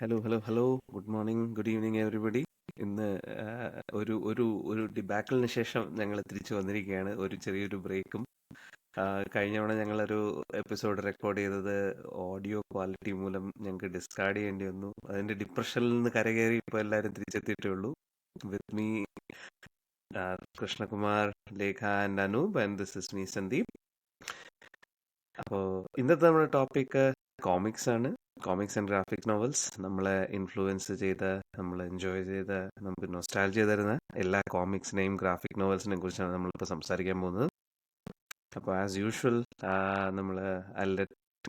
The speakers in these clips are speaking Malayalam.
Hello. Good morning, good evening everybody. ഇന്ന് ഒരു ഒരു ഒരു ഡിബാക്കിളിന് ശേഷം ഞങ്ങൾ തിരിച്ചു വന്നിരിക്കുകയാണ്. ഒരു ചെറിയൊരു ബ്രേക്കും. കഴിഞ്ഞ തവണ ഞങ്ങളൊരു എപ്പിസോഡ് റെക്കോർഡ് ചെയ്തത് ഓഡിയോ ക്വാളിറ്റി മൂലം ഞങ്ങൾക്ക് ഡിസ്കാർഡ് ചെയ്യേണ്ടി വന്നു. അതിന്റെ ഡിപ്രഷനിൽ നിന്ന് കരകയറി ഇപ്പോൾ എല്ലാവരും തിരിച്ചെത്തിയിട്ടേ ഉള്ളൂ. With me Krishnakumar, Lekha and Anoop, and this is me Sandeep. അപ്പോൾ ഇന്നത്തെ നമ്മുടെ ടോപ്പിക് കോമിക്സ് ആണ്. Comics and graphic novels. നമ്മളെ ഇൻഫ്ലുവൻസ് ചെയ്ത, നമ്മൾ എൻജോയ് ചെയ്ത, നമുക്ക് നൊസ്റ്റാൾജിയ തരുന്ന എല്ലാ കോമിക്സിനെയും ഗ്രാഫിക് നോവൽസിനെ കുറിച്ചാണ് നമ്മളിപ്പോൾ സംസാരിക്കാൻ പോകുന്നത്. അപ്പോൾ ആസ് യൂഷ്വൽ നമ്മൾ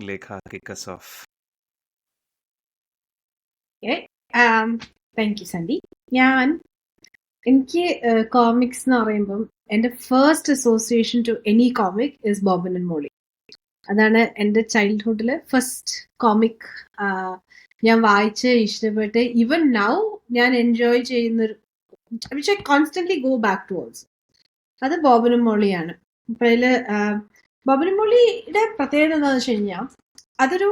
Lekha kick us off. Thank you Sandhi. എനിക്ക് കോമിക്സ് എന്ന് പറയുമ്പം എൻ്റെ first association to any comic is Boban and Molly. അതാണ് എൻ്റെ ചൈൽഡ്ഹുഡിലെ ഫസ്റ്റ് കോമിക് ഞാൻ വായിച്ച് ഇഷ്ടപ്പെട്ട് ഈവൻ നൗ ഞാൻ എൻജോയ് ചെയ്യുന്നൊരു which I constantly go back to also. അത് ബോബനും മോളിയാണ്. അപ്പൊ അതില് ബോബനും മോളിയുടെ പ്രത്യേകത എന്താണെന്ന് വെച്ച് കഴിഞ്ഞാൽ അതൊരു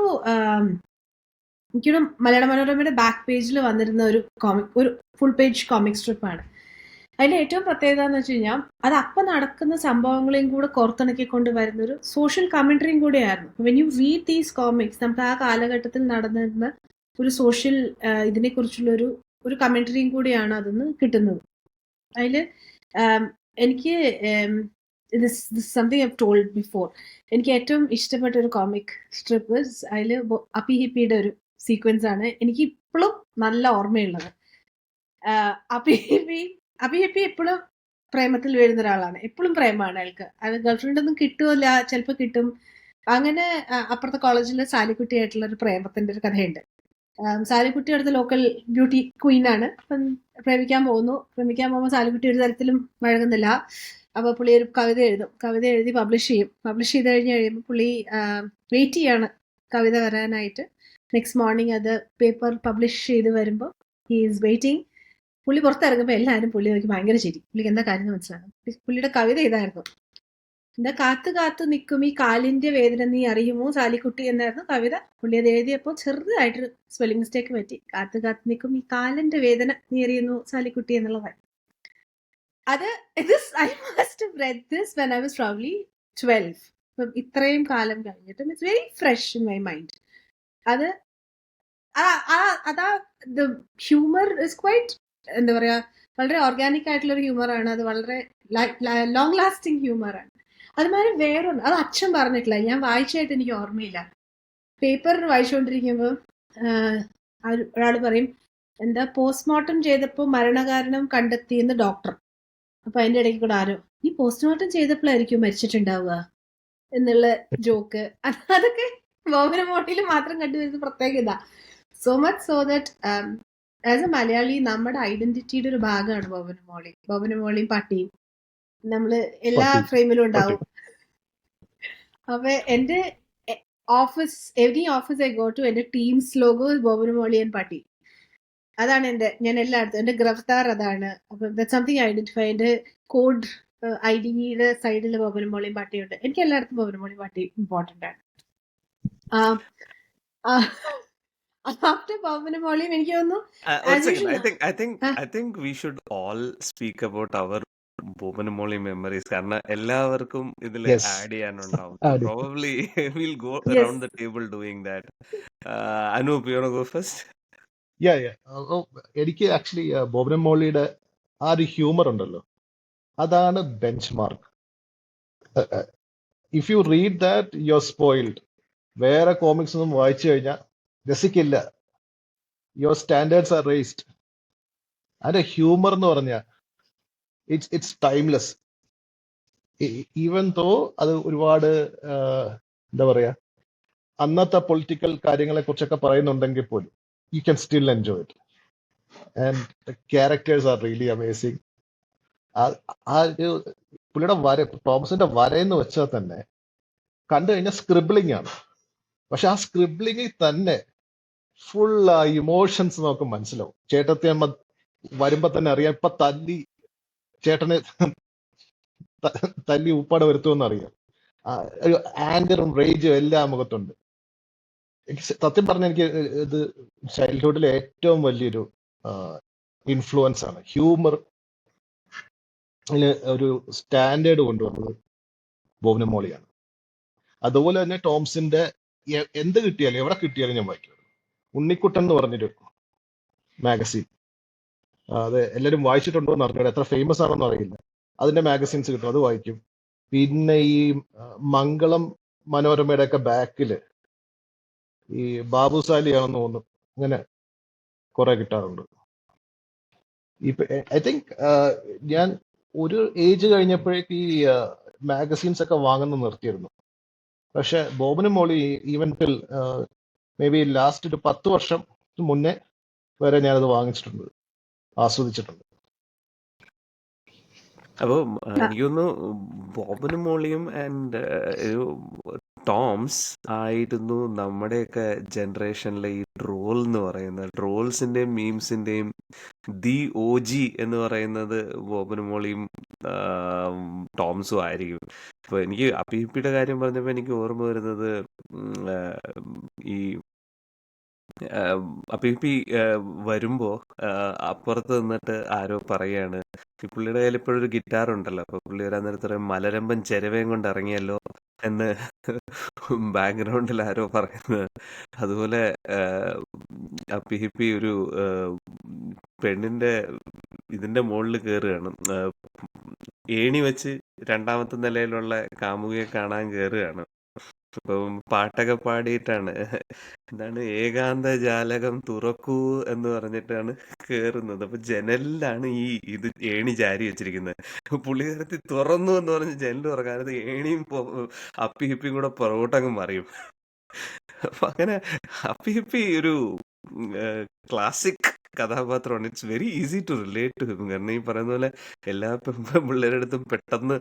എനിക്കൊരു മലയാള മനോരമയുടെ ബാക്ക് പേജിൽ വന്നിരുന്ന ഒരു കോമിക്, ഒരു ഫുൾ പേജ് കോമിക് സ്ട്രിപ്പാണ്. അതിന്റെ ഏറ്റവും പ്രത്യേകത എന്ന് വെച്ച് കഴിഞ്ഞാൽ അത് അപ്പം നടക്കുന്ന സംഭവങ്ങളെയും കൂടെ കോർത്തിണക്കിക്കൊണ്ട് വരുന്ന ഒരു സോഷ്യൽ കമന്ററിയും കൂടെയായിരുന്നു. When you read these comics, നമുക്ക് ആ കാലഘട്ടത്തിൽ നടന്നിരുന്ന ഒരു സോഷ്യൽ ഇതിനെക്കുറിച്ചുള്ള ഒരു കമന്ററിയും കൂടിയാണ് അതിന്ന് കിട്ടുന്നത്. അതിൽ എനിക്ക് സംതിങ് ഐ ടോൾഡ് ബിഫോർ, എനിക്ക് ഏറ്റവും ഇഷ്ടപ്പെട്ട ഒരു കോമിക് സ്ട്രിപ്പ് അതിൽ അപ്പി ഹിപ്പിയുടെ ഒരു സീക്വൻസ് ആണ് എനിക്ക് ഇപ്പോഴും നല്ല ഓർമ്മയുള്ളത്. അപ്പി ഹിപ്പി എപ്പോഴും പ്രേമത്തിൽ വീഴുന്ന ഒരാളാണ്. എപ്പോഴും പ്രേമമാണ് അയാൾക്ക്. അത് ഗേൾഫ്രണ്ട് ഒന്നും കിട്ടുമല്ല, ചിലപ്പോൾ കിട്ടും. അങ്ങനെ അപ്പുറത്തെ കോളേജിൽ സാലിക്കുട്ടിയായിട്ടുള്ള ഒരു പ്രേമത്തിന്റെ ഒരു കഥയുണ്ട്. സാലിക്കുട്ടി അടുത്ത ലോക്കൽ ബ്യൂട്ടി ക്വീൻ ആണ്. അപ്പം പ്രേമിക്കാൻ പോകുമ്പോൾ സാലിക്കുട്ടി ഒരു തരത്തിലും വഴങ്ങുന്നില്ല. അപ്പോൾ പുള്ളി ഒരു കവിത എഴുതി പബ്ലിഷ് ചെയ്ത് കഴിയുമ്പോൾ പുള്ളി വെയിറ്റ് ചെയ്യാണ് കവിത വരാനായിട്ട്. നെക്സ്റ്റ് മോർണിംഗ് അത് പേപ്പർ പബ്ലിഷ് ചെയ്ത് വരുമ്പോൾ ഹി ഈസ് വെയിറ്റിംഗ്. പുള്ളി പുറത്തിറങ്ങുമ്പോൾ എല്ലാവരും പുള്ളി നോക്കി ഭയങ്കര ശരി. പുള്ളിക്ക് എന്താ കാര്യം മനസ്സിലാകും. പുള്ളിയുടെ കവിത ഇതായിരുന്നു: എന്താ കാത്തു നിൽക്കും ഈ കാലിന്റെ വേദന നീ അറിയുമോ സാലിക്കുട്ടി എന്നായിരുന്നു കവിത. പുള്ളി അത് എഴുതിയപ്പോൾ ചെറുതായിട്ടൊരു സ്പെല്ലിംഗ് മിസ്റ്റേക്ക് പറ്റി. കാത്തു നിൽക്കും ഈ കാലിന്റെ വേദന നീ അറിയുന്നു സാലിക്കുട്ടി എന്നുള്ളതാണ്. അത് I must have read this when I was probably 12. അപ്പം ഇത്രയും കാലം കഴിഞ്ഞിട്ടും it's very fresh in my mind. അത് അതാ ദ ഹ്യൂമർ ഇസ് ക്വൈറ്റ്, എന്താ പറയാ, വളരെ ഓർഗാനിക് ആയിട്ടുള്ള ഒരു ഹ്യൂമറാണ്. അത് വളരെ ലോങ് ലാസ്റ്റിംഗ് ഹ്യൂമറാണ്. അതുമാതിരി വേറൊന്ന്, അത് അച്ഛൻ പറഞ്ഞിട്ടില്ല, ഞാൻ വായിച്ചായിട്ട് എനിക്ക് ഓർമ്മയില്ല. പേപ്പർ വായിച്ചുകൊണ്ടിരിക്കുമ്പോൾ ഒരാൾ പറയും, എന്താ പോസ്റ്റ്മോർട്ടം ചെയ്തപ്പോൾ മരണകാരണം കണ്ടെത്തിയെന്ന് ഡോക്ടർ. അപ്പൊ അതിന്റെ ഇടയ്ക്ക് കൂടെ ആരോ, ഈ പോസ്റ്റ്മോർട്ടം ചെയ്തപ്പോഴായിരിക്കും മരിച്ചിട്ടുണ്ടാവുക എന്നുള്ള ജോക്ക്. അതൊക്കെ ബോബനും മോളിയിൽ മാത്രം കണ്ടുവരുന്ന പ്രത്യേകത. So much so that as A Malayali നമ്മുടെ ഐഡന്റിറ്റിയുടെ ഒരു ഭാഗമാണ് ബോബനും മോളിയും പട്ടിയും. നമ്മള് എല്ലാ ഫ്രെയിമിലും ഉണ്ടാവും. അപ്പൊ എന്റെ every office I go to, എന്റെ ടീംസ് ലോഗോ ബോബനും മോളി ആൻഡ് പട്ടി. അതാണ് ഞാൻ എല്ലായിടത്തും എന്റെ ഗ്രഫ്താർ അതാണ്. അപ്പൊ ദാറ്റ്സ് സംതിങ് ഐഡന്റിഫൈ. എന്റെ കോഡ് ഐഡിയുടെ സൈഡിൽ ബോബനും മോളിയും പട്ടിയുണ്ട്. എനിക്ക് എല്ലായിടത്തും ബോബനും മോളിയും പട്ടി ഇമ്പോർട്ടന്റ് ആണ്. ആഫ്റ്റർ ബോബനും മോളിയും എനിക്ക് തോന്നുന്നു I think we should all speak about our ബോബനും മോളി മെമ്മറീസ്. കാരണം എല്ലാവർക്കും ഇതിൽ add ചെയ്യാനുണ്ടാവും. Probably we'll go around the table doing that. Anup, you wanna go first? എനിക്ക് ആക്ച്വലി ബോബനും മോളിയുടെ ആ ഒരു ഹ്യൂമർ ഉണ്ടല്ലോ, അതാണ് benchmark. If you read that you are spoiled. വേറെ കോമിക്സ് ഒന്നും വായിച്ചു കഴിഞ്ഞാൽ രസിക്കില്ല. Your standards are raised. അതിന്റെ ഹ്യൂമർ എന്ന് പറഞ്ഞാൽ ഇറ്റ്സ് ടൈംലെസ്. ഈവൻ തോ അത് ഒരുപാട് എന്താ പറയാ, അന്നത്തെ പൊളിറ്റിക്കൽ കാര്യങ്ങളെ കുറിച്ചൊക്കെ പറയുന്നുണ്ടെങ്കിൽ പോലും you can still enjoy it, and the characters are really amazing. പുള്ളിയുടെ തോമസിന്റെ വരയെന്ന് വെച്ചാൽ തന്നെ കണ്ടു കഴിഞ്ഞാൽ സ്ക്രിബിളിംഗ് ആണ്. പക്ഷെ ആ സ്ക്രിബിളിംഗിൽ തന്നെ ഫുൾ ഇമോഷൻസ് നമുക്ക് മനസ്സിലാവും. ചേട്ടത്തിയമ്മ വരുമ്പോ തന്നെ അറിയാം, ഇപ്പൊ ചേട്ടനെ തല്ലി ഉപ്പാട് വരുത്തുമെന്ന് അറിയാം. ഒരു ആങ്കറും റേജും എല്ലാം മുഖത്തുണ്ട്. സത്യം പറഞ്ഞ എനിക്ക് ഇത് ചൈൽഡ്ഹുഡിലെ ഏറ്റവും വലിയൊരു ഇൻഫ്ലുവൻസ് ആണ്. ഹ്യൂമർ ഒരു സ്റ്റാൻഡേർഡ് കൊണ്ടുവന്നത് ബോബനും മോളിയാണ്. അതുപോലെ തന്നെ ടോംസിന്റെ എന്ത് കിട്ടിയാലും എവിടെ കിട്ടിയാലും ഞാൻ വായിക്കും. ഉണ്ണിക്കുട്ടൻ എന്ന് പറഞ്ഞൊരു മാഗസീൻ, അത് എല്ലാവരും വായിച്ചിട്ടുണ്ടോ എന്ന് അറിഞ്ഞൂടെ, എത്ര ഫേമസ് ആണെന്ന് അറിയില്ല. അതിന്റെ മാഗസീൻസ് കിട്ടും, അത് വായിക്കും. പിന്നെ ഈ മംഗളം മനോരമയുടെ ഒക്കെ ബാക്കില് ഈ ബാബുസാലിയാണെന്ന് തോന്നുന്നു, അങ്ങനെ കുറെ കിട്ടാറുണ്ട്. ഇപ്പൊ ഐ തിങ്ക് ഞാൻ ഒരു ഏജ് കഴിഞ്ഞപ്പോഴേക്ക് ഈ മാഗസീൻസ് ഒക്കെ വാങ്ങുന്നത് നിർത്തിയിരുന്നു. പക്ഷെ ബോബനും Molly even till maybe last ഒരു 10 വർഷം മുന്നേ വരെ ഞാനത് വാങ്ങിച്ചിട്ടുണ്ട്, ആസ്വദിച്ചിട്ടുണ്ട്. അപ്പോൾ എനിക്ക് തോന്നുന്നു ബോബനും മോളിയും ആൻഡ് ടോംസ് ആയിരുന്നു നമ്മുടെയൊക്കെ ജനറേഷനിലെ ഈ ട്രോൾ എന്ന് പറയുന്നത്. ട്രോൾസിന്റെയും മീംസിന്റെയും ദി OG എന്ന് പറയുന്നത് ബോബനും മോളിയും ടോംസും ആയിരിക്കും. ഇപ്പൊ എനിക്ക് അപ്പിയുടെ കാര്യം പറഞ്ഞപ്പോൾ എനിക്ക് ഓർമ്മ വരുന്നത് ഈ അപ്പി വരുമ്പോ അപ്പുറത്ത് നിന്നിട്ട് ആരോ പറയാണ്, ഈ പുള്ളിയുടെ കയ്യിൽ ഇപ്പോഴൊരു ഗിറ്റാർ ഉണ്ടല്ലോ, അപ്പൊ പുള്ളി വരാൻ നേരത്ത് പറയും, മലരമ്പൻ ചെരവയും കൊണ്ട് ഇറങ്ങിയല്ലോ എന്ന് ബാക്ക്ഗ്രൗണ്ടിൽ ആരോ പറയുന്നത്. അതുപോലെ അപ്പി ഒരു പെണ്ണിന്റെ ഇതിന്റെ മുകളിൽ കയറുകയാണ്, ഏണി വെച്ച് 2ാമത്തെ നിലയിലുള്ള കാമുകിയെ കാണാൻ കയറുകയാണ്. അപ്പം പാട്ടൊക്കെ പാടിയിട്ടാണ്, എന്താണ്, ഏകാന്ത ജാലകം തുറക്കൂ എന്ന് പറഞ്ഞിട്ടാണ് കേറുന്നത്. അപ്പൊ ജനലിലാണ് ഈ ഇത് ഏണി ജാരി വെച്ചിരിക്കുന്നത്. പുള്ളിക്കാരത്തി തുറന്നു എന്ന് പറഞ്ഞ് ജനൽ തുറക്കാനത് ഏണിയും അപ്പിയും കൂടെ പുറകോട്ടങ്ങ് മറിയും. അപ്പൊ അങ്ങനെ അപ്പി ഒരു ക്ലാസിക് കഥാപാത്രമാണ്. It's very easy to relate to him. കാരണം ഈ പറയുന്ന പോലെ എല്ലാ പിള്ളേരുടെ അടുത്തും പെട്ടെന്ന്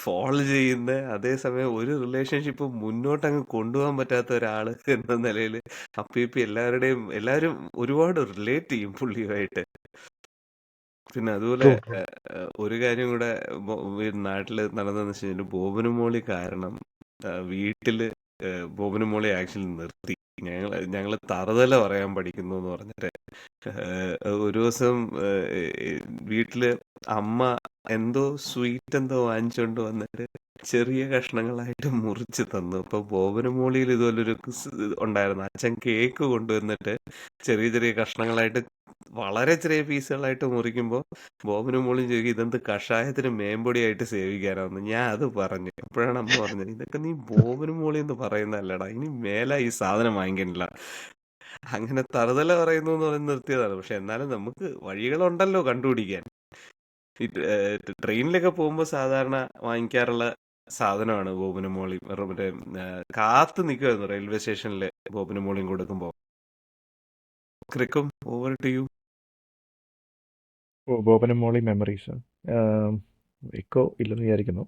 ഫോൾ ചെയ്യുന്ന, അതേസമയം ഒരു റിലേഷൻഷിപ്പ് മുന്നോട്ടങ്ങ് കൊണ്ടുപോകാൻ പറ്റാത്ത ഒരാള് എന്ന നിലയിൽ അപ്പി എല്ലാവരും ഒരുപാട് റിലേറ്റ് ചെയ്യും പുള്ളിയുമായിട്ട്. പിന്നെ അതുപോലെ ഒരു കാര്യം കൂടെ നാട്ടില് നടന്നതെന്ന് വെച്ച് കഴിഞ്ഞാൽ, ബോബനും മോളി കാരണം വീട്ടില് ബോബനും മോളി ആക്ച്വലി നിർത്തി. ഞങ്ങള് തറുതല പറയാൻ പഠിക്കുന്നു എന്ന് പറഞ്ഞിട്ട് ഒരു ദിവസം വീട്ടില് അമ്മ എന്തോ സ്വീറ്റ് എന്തോ വാങ്ങിച്ചോണ്ട് വന്നിട്ട് ചെറിയ കഷ്ണങ്ങളായിട്ട് മുറിച്ച് തന്നു. അപ്പൊ ബോബനും മോളിയിൽ ഇതുപോലൊരു ഉണ്ടായിരുന്നു. അച്ഛൻ കേക്ക് കൊണ്ടുവന്നിട്ട് ചെറിയ ചെറിയ കഷ്ണങ്ങളായിട്ട്, വളരെ ചെറിയ പീസുകളായിട്ട് മുറിക്കുമ്പോൾ ബോബനും മോളിയും ചോദിക്കും, ഇതെന്ത് കഷായത്തിന് മേമ്പൊടിയായിട്ട് സേവിക്കാനാന്ന്. ഞാൻ അത് പറഞ്ഞു. അപ്പോഴാണ് അമ്മ പറഞ്ഞത്, ഇതൊക്കെ നീ ബോബനും മോളി എന്ന് പറയുന്നതല്ലടാ, ഇനി മേല ഈ സാധനം വാങ്ങിക്കണില്ല. അങ്ങനെ തറുതല പറയുന്നു എന്ന് പറഞ്ഞ് നിർത്തിയതാണ്. പക്ഷെ എന്നാലും നമുക്ക് വഴികളുണ്ടല്ലോ കണ്ടുപിടിക്കാൻ. ഈ ട്രെയിനിലൊക്കെ പോകുമ്പോൾ സാധാരണ വാങ്ങിക്കാറുള്ള സാധനമാണ് ബോബനും മോളിയും. മറ്റേ കാത്തു നിൽക്കുമായിരുന്നു റെയിൽവേ സ്റ്റേഷനിൽ ബോബനും മോളിയും കൊടുക്കുമ്പോൾ. ക്രിക്കും ഓവർ ടു യു. ബോബനും മോളി മെമ്മറീസ് എക്കോ ഇല്ലെന്ന് വിചാരിക്കുന്നു.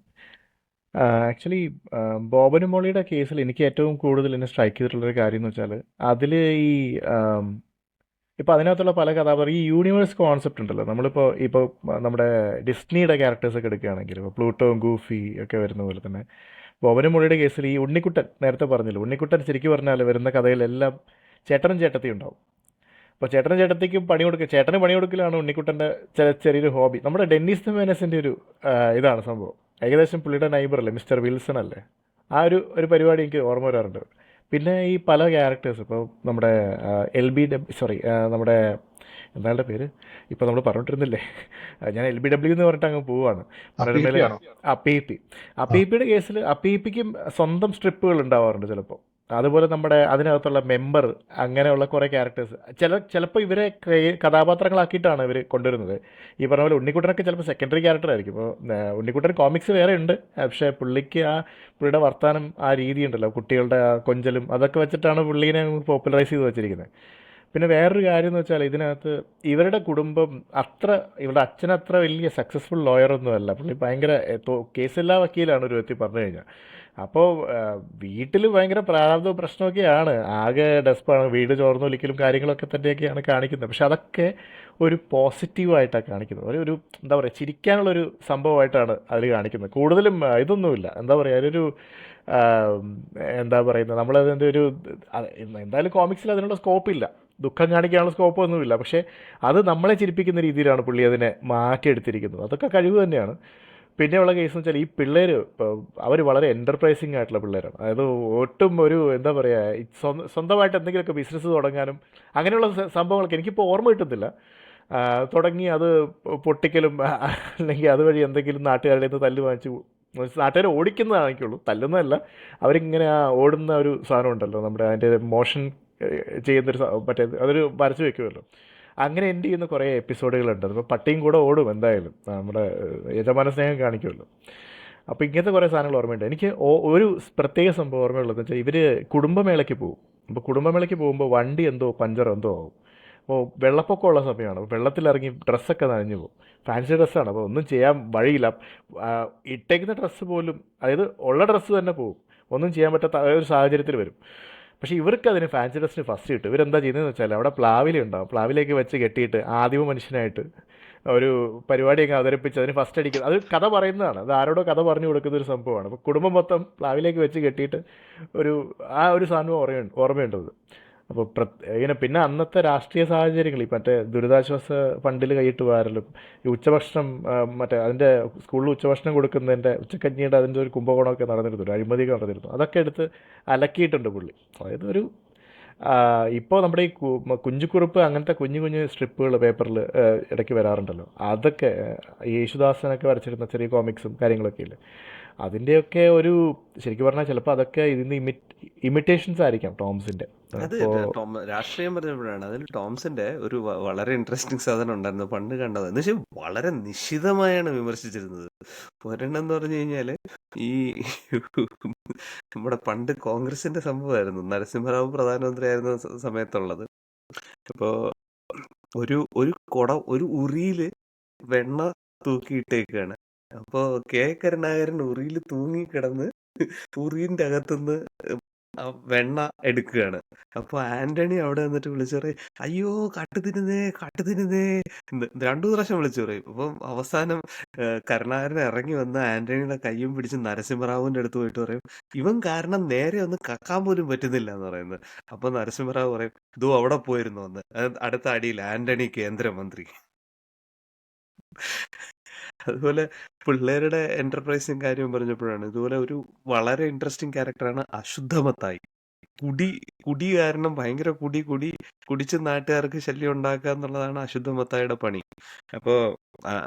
ആക്ച്വലി ബോബനും മോളിയുടെ കേസിൽ എനിക്ക് ഏറ്റവും കൂടുതൽ എന്നെ സ്ട്രൈക്ക് ചെയ്തിട്ടുള്ളൊരു കാര്യം എന്ന് വെച്ചാൽ, അതിൽ ഈ ഇപ്പോൾ അതിനകത്തുള്ള പല കഥാപാത്രം, ഈ യൂണിവേഴ്സ് കോൺസെപ്റ്റ് ഉണ്ടല്ലോ. ഇപ്പോൾ നമ്മുടെ ഡിസ്നിയുടെ ക്യാരക്ടേഴ്സൊക്കെ എടുക്കുകയാണെങ്കിൽ, ഇപ്പോൾ പ്ലൂട്ടോയും ഗൂഫി ഒക്കെ വരുന്ന പോലെ തന്നെ ബോബനും മോളിയുടെ കേസിൽ ഈ ഉണ്ണിക്കുട്ടൻ, നേരത്തെ പറഞ്ഞല്ലോ, ഉണ്ണിക്കുട്ടൻ ശരിക്കും പറഞ്ഞാൽ വരുന്ന കഥയിലെല്ലാം ചേട്ടനും ചേട്ടത്തിയും ഉണ്ടാവും. അപ്പോൾ ചേട്ടനും ചേട്ടത്തിക്കും ചേട്ടന് പണി കൊടുക്കലാണ് ഉണ്ണിക്കുട്ടൻ്റെ ചെറിയൊരു ഹോബി. നമ്മുടെ ഡെന്നിസ് ദ മെനസിൻ്റെ ഒരു ഇതാണ് സംഭവം. ഏകദേശം പുള്ളിയുടെ നൈബറല്ലേ, മിസ്റ്റർ വിൽസൺ അല്ലേ, ആ ഒരു പരിപാടി എനിക്ക് ഓർമ്മ വരാറുണ്ട്. പിന്നെ ഈ പല ക്യാരക്ടേഴ്സ്, ഇപ്പോൾ നമ്മുടെ നമ്മുടെ എന്താളുടെ പേര് ഇപ്പോൾ നമ്മൾ പറഞ്ഞിട്ടിരുന്നില്ലേ, ഞാൻ LBW എന്ന് പറഞ്ഞിട്ട് അങ്ങ് പോവുകയാണ്. പറയുന്നത് അപ്പീപ്പിയുടെ കേസിൽ അപ്പീപ്പിക്കും സ്വന്തം സ്ട്രിപ്പുകൾ ഉണ്ടാവാറുണ്ട് ചിലപ്പോൾ. അതുപോലെ നമ്മുടെ അതിനകത്തുള്ള മെമ്പർ, അങ്ങനെയുള്ള കുറേ ക്യാരക്ടേഴ്സ് ചിലപ്പോൾ ഇവരെ കഥാപാത്രങ്ങളാക്കിയിട്ടാണ് ഇവർ കൊണ്ടുവരുന്നത്. ഈ പറഞ്ഞ പോലെ ഉണ്ണിക്കുട്ടനൊക്കെ ചിലപ്പോൾ സെക്കൻഡറി ക്യാരക്ടർ ആയിരിക്കും. ഇപ്പോൾ ഉണ്ണിക്കുട്ടൻ കോമിക്സ് വേറെ ഉണ്ട്, പക്ഷേ പുള്ളിയുടെ വർത്താനം, ആ രീതി ഉണ്ടല്ലോ, കുട്ടികളുടെ കൊഞ്ചലും, അതൊക്കെ വെച്ചിട്ടാണ് പുള്ളീനെ പോപ്പുലറൈസ് ചെയ്ത് വെച്ചിരിക്കുന്നത്. പിന്നെ വേറൊരു കാര്യം എന്ന് വെച്ചാൽ, ഇതിനകത്ത് ഇവരുടെ കുടുംബം ഇവരുടെ അച്ഛൻ അത്ര വലിയ സക്സസ്ഫുൾ ലോയറൊന്നും അല്ല. പുള്ളി ഭയങ്കര കേസില്ലാ വക്കീലാണ് ഒരു വ്യക്തി പറഞ്ഞു കഴിഞ്ഞാൽ. അപ്പോൾ വീട്ടിൽ ഭയങ്കര പ്രാരാബ്ദവും പ്രശ്നമൊക്കെയാണ്, ആകെ ഡെസ്പാണ്, വീട് ചോർന്നൊലിക്കലും കാര്യങ്ങളൊക്കെ തന്നെയൊക്കെയാണ് കാണിക്കുന്നത്. പക്ഷെ അതൊക്കെ ഒരു പോസിറ്റീവായിട്ടാണ് കാണിക്കുന്നത്. ഒരു എന്താ പറയുക, ചിരിക്കാനുള്ളൊരു സംഭവമായിട്ടാണ് അതിൽ കാണിക്കുന്നത്. കൂടുതലും ഇതൊന്നുമില്ല, എന്താ പറയുക, ആം, എന്താ പറയുന്നത്, നമ്മളതിൻ്റെ ഒരു അത് എന്തായാലും കോമിക്സിൽ അതിനുള്ള സ്കോപ്പില്ല, ദുഃഖം കാണിക്കാനുള്ള സ്കോപ്പൊന്നുമില്ല. പക്ഷേ അത് നമ്മളെ ചിരിപ്പിക്കുന്ന രീതിയിലാണ് പുള്ളി അതിനെ മാറ്റിയെടുത്തിരിക്കുന്നത്. അതൊക്കെ കഴിവ് തന്നെയാണ്. പിന്നെയുള്ള കേസ് എന്ന് വെച്ചാൽ ഈ പിള്ളേർ ഇപ്പോൾ അവർ വളരെ എൻ്റർപ്രൈസിങ് ആയിട്ടുള്ള പിള്ളേരാണ്. അതായത് ഒട്ടും ഒരു എന്താ പറയുക, സ്വന്തമായിട്ട് എന്തെങ്കിലുമൊക്കെ ബിസിനസ് തുടങ്ങാനും അങ്ങനെയുള്ള സംഭവങ്ങളൊക്കെ എനിക്കിപ്പോൾ ഓർമ്മ കിട്ടുന്നില്ല. തുടങ്ങി അത് പൊട്ടിക്കലും അല്ലെങ്കിൽ അതുവഴി എന്തെങ്കിലും നാട്ടുകാരുടെ നിന്ന് തല്ല് വാങ്ങിച്ച് നാട്ടുകാരെ ഓടിക്കുന്നതാണ് എനിക്കുള്ളൂ, തല്ലുന്നതല്ല. അവരിങ്ങനെ ആ ഓടുന്ന ഒരു സാധനം ഉണ്ടല്ലോ, നമ്മുടെ അതിൻ്റെ മോഷൻ ചെയ്യുന്നൊരു മറ്റേ അതൊരു വരച്ച് വെക്കുമല്ലോ, അങ്ങനെ എൻഡ് ചെയ്യുന്ന കുറേ എപ്പിസോഡുകളുണ്ട്. അതിപ്പോൾ പട്ടിയും കൂടെ ഓടും എന്തായാലും, നമ്മുടെ യജമാന സ്നേഹം കാണിക്കുമല്ലോ. അപ്പോൾ ഇങ്ങനത്തെ കുറേ സാധനങ്ങൾ ഓർമ്മയുണ്ട്. എനിക്ക് ഒരു പ്രത്യേക സംഭവം ഓർമ്മയുള്ളതെന്ന് വെച്ചാൽ ഇവർ കുടുംബമേളയ്ക്ക് പോകും. അപ്പോൾ കുടുംബമേളയ്ക്ക് പോകുമ്പോൾ വണ്ടി എന്തോ പഞ്ചർ എന്തോ ആവും. അപ്പോൾ വെള്ളപ്പൊക്കമുള്ള സമയമാണ്. അപ്പോൾ വെള്ളത്തിലിറങ്ങി ഡ്രസ്സൊക്കെ നനഞ്ഞു പോകും. ഫാൻസി ഡ്രസ്സാണ്, അപ്പോൾ ഒന്നും ചെയ്യാൻ വഴിയില്ല. ആ, ഇട്ടേക്കുന്ന ഡ്രസ്സ് പോലും, അതായത് ഉള്ള ഡ്രസ്സ് തന്നെ പോകും, ഒന്നും ചെയ്യാൻ പറ്റാത്ത ഒരു സാഹചര്യത്തിൽ വരും. പക്ഷേ ഇവർക്ക് അതിന് ഫാൻസി ഡ്രസ്സിന് ഫസ്റ്റ് കിട്ടും. ഇവരെന്താ ചെയ്യുന്നതെന്ന് വെച്ചാൽ അവിടെ പ്ലാവില ഉണ്ടാവും, പ്ലാവിലേക്ക് വെച്ച് കെട്ടിയിട്ട് ആദിമ മനുഷ്യനായിട്ട് ഒരു പരിപാടിയൊക്കെ അവതരിപ്പിച്ച് അതിന് ഫസ്റ്റ് അടിക്കുന്നത്. അത് കഥ പറയുന്നതാണ്, അത് ആരോടോ കഥ പറഞ്ഞു കൊടുക്കുന്ന ഒരു സംഭവമാണ്. അപ്പോൾ കുടുംബം മൊത്തം പ്ലാവിലേക്ക് വെച്ച് കെട്ടിയിട്ട് ഒരു ആ ഒരു സാധനം ഓർമ്മയുണ്ടത്. അപ്പോൾ ഇങ്ങനെ പിന്നെ അന്നത്തെ രാഷ്ട്രീയ സാഹചര്യങ്ങൾ, ഈ മറ്റേ ദുരിതാശ്വാസ ഫണ്ടിൽ കൈയിട്ട് വാരലും, ഈ ഉച്ചഭക്ഷണം മറ്റേ അതിൻ്റെ സ്കൂളിൽ ഉച്ചഭക്ഷണം കൊടുക്കുന്നതിൻ്റെ ഉച്ചക്കഞ്ഞിയുടെ അതിൻ്റെ ഒരു കുംഭകോണമൊക്കെ നടന്നിരുന്നു, ഒരു അഴിമതിയൊക്കെ നടന്നിരുന്നു. അതൊക്കെ എടുത്ത് അലക്കിയിട്ടുണ്ട് പുള്ളി. അതായത് ഒരു ഇപ്പോൾ നമ്മുടെ ഈ കുഞ്ചുകുറുപ്പ് അങ്ങനത്തെ കുഞ്ഞു കുഞ്ഞു സ്ട്രിപ്പുകൾ പേപ്പറിൽ ഇടയ്ക്ക് വരാറുണ്ടല്ലോ, അതൊക്കെ ഈ യേശുദാസനൊക്കെ വരച്ചിരുന്ന ചെറിയ കോമിക്സും കാര്യങ്ങളൊക്കെ ഇല്ലേ, അതിൻ്റെയൊക്കെ ഒരു ശരിക്കും പറഞ്ഞാൽ ചിലപ്പോൾ അതൊക്കെ ഇതിന് ഇമിറ്റേഷൻസ് ആയിരിക്കാം ടോംസിൻ്റെ. അത് ഇപ്പോൾ രാഷ്ട്രീയം പറഞ്ഞപ്പോഴാണ് അതിൽ ടോംസിന്റെ ഒരു വളരെ ഇൻട്രസ്റ്റിംഗ് സാധനം ഉണ്ടായിരുന്നു പണ്ട് കണ്ടത്. എന്ന് വെച്ചാൽ വളരെ നിശിതമായാണ് വിമർശിച്ചിരുന്നത്. ഒരെണ്ണം എന്ന് പറഞ്ഞു കഴിഞ്ഞാല് ഈ നമ്മുടെ പണ്ട് കോൺഗ്രസിന്റെ സംഭവമായിരുന്നു, നരസിംഹറാവു പ്രധാനമന്ത്രിയായിരുന്ന സമയത്തുള്ളത്. അപ്പോ ഒരു ഒരു ഉറിയില് വെണ്ണ തൂക്കിയിട്ടേക്കാണ്. അപ്പോ കെ കരുണാകരൻ ഉറിയിൽ തൂങ്ങി കിടന്ന് ഉറിന്റെ അകത്തുനിന്ന് വെണ്ണ എടുക്കുകയാണ്. അപ്പൊ ആന്റണി അവിടെ വന്നിട്ട് വിളിച്ചു പറയും, അയ്യോ കാട്ടു തിന്നുന്നേ എന്ന് 2 പ്രാവശ്യം വിളിച്ചു പറയും. അപ്പം അവസാനം കരുണാകരൻ ഇറങ്ങി വന്ന് ആന്റണിയുടെ കയ്യും പിടിച്ച് നരസിംഹറാവുവിന്റെ അടുത്ത് പോയിട്ട് പറയും, ഇവൻ കാരണം നേരെ ഒന്ന് കക്കാൻ പോലും പറ്റുന്നില്ല എന്ന് പറയുന്നത്. അപ്പൊ നരസിംഹറാവു പറയും, ഇതോ അവിടെ പോയിരുന്നു എന്ന്. അടുത്ത അടിയിൽ ആന്റണി കേന്ദ്രമന്ത്രി. അതുപോലെ പിള്ളേരുടെ എന്റർപ്രൈസിങ് കാര്യം പറഞ്ഞപ്പോഴാണ് ഇതുപോലെ ഒരു വളരെ ഇൻട്രസ്റ്റിംഗ് ക്യാരക്ടറാണ് അശുദ്ധമത്തായി. കുടി കാരണം ഭയങ്കര കുടിച്ച് നാട്ടുകാർക്ക് ശല്യം ഉണ്ടാക്കുക എന്നുള്ളതാണ് അശുദ്ധമത്തായിയുടെ പണി. അപ്പോ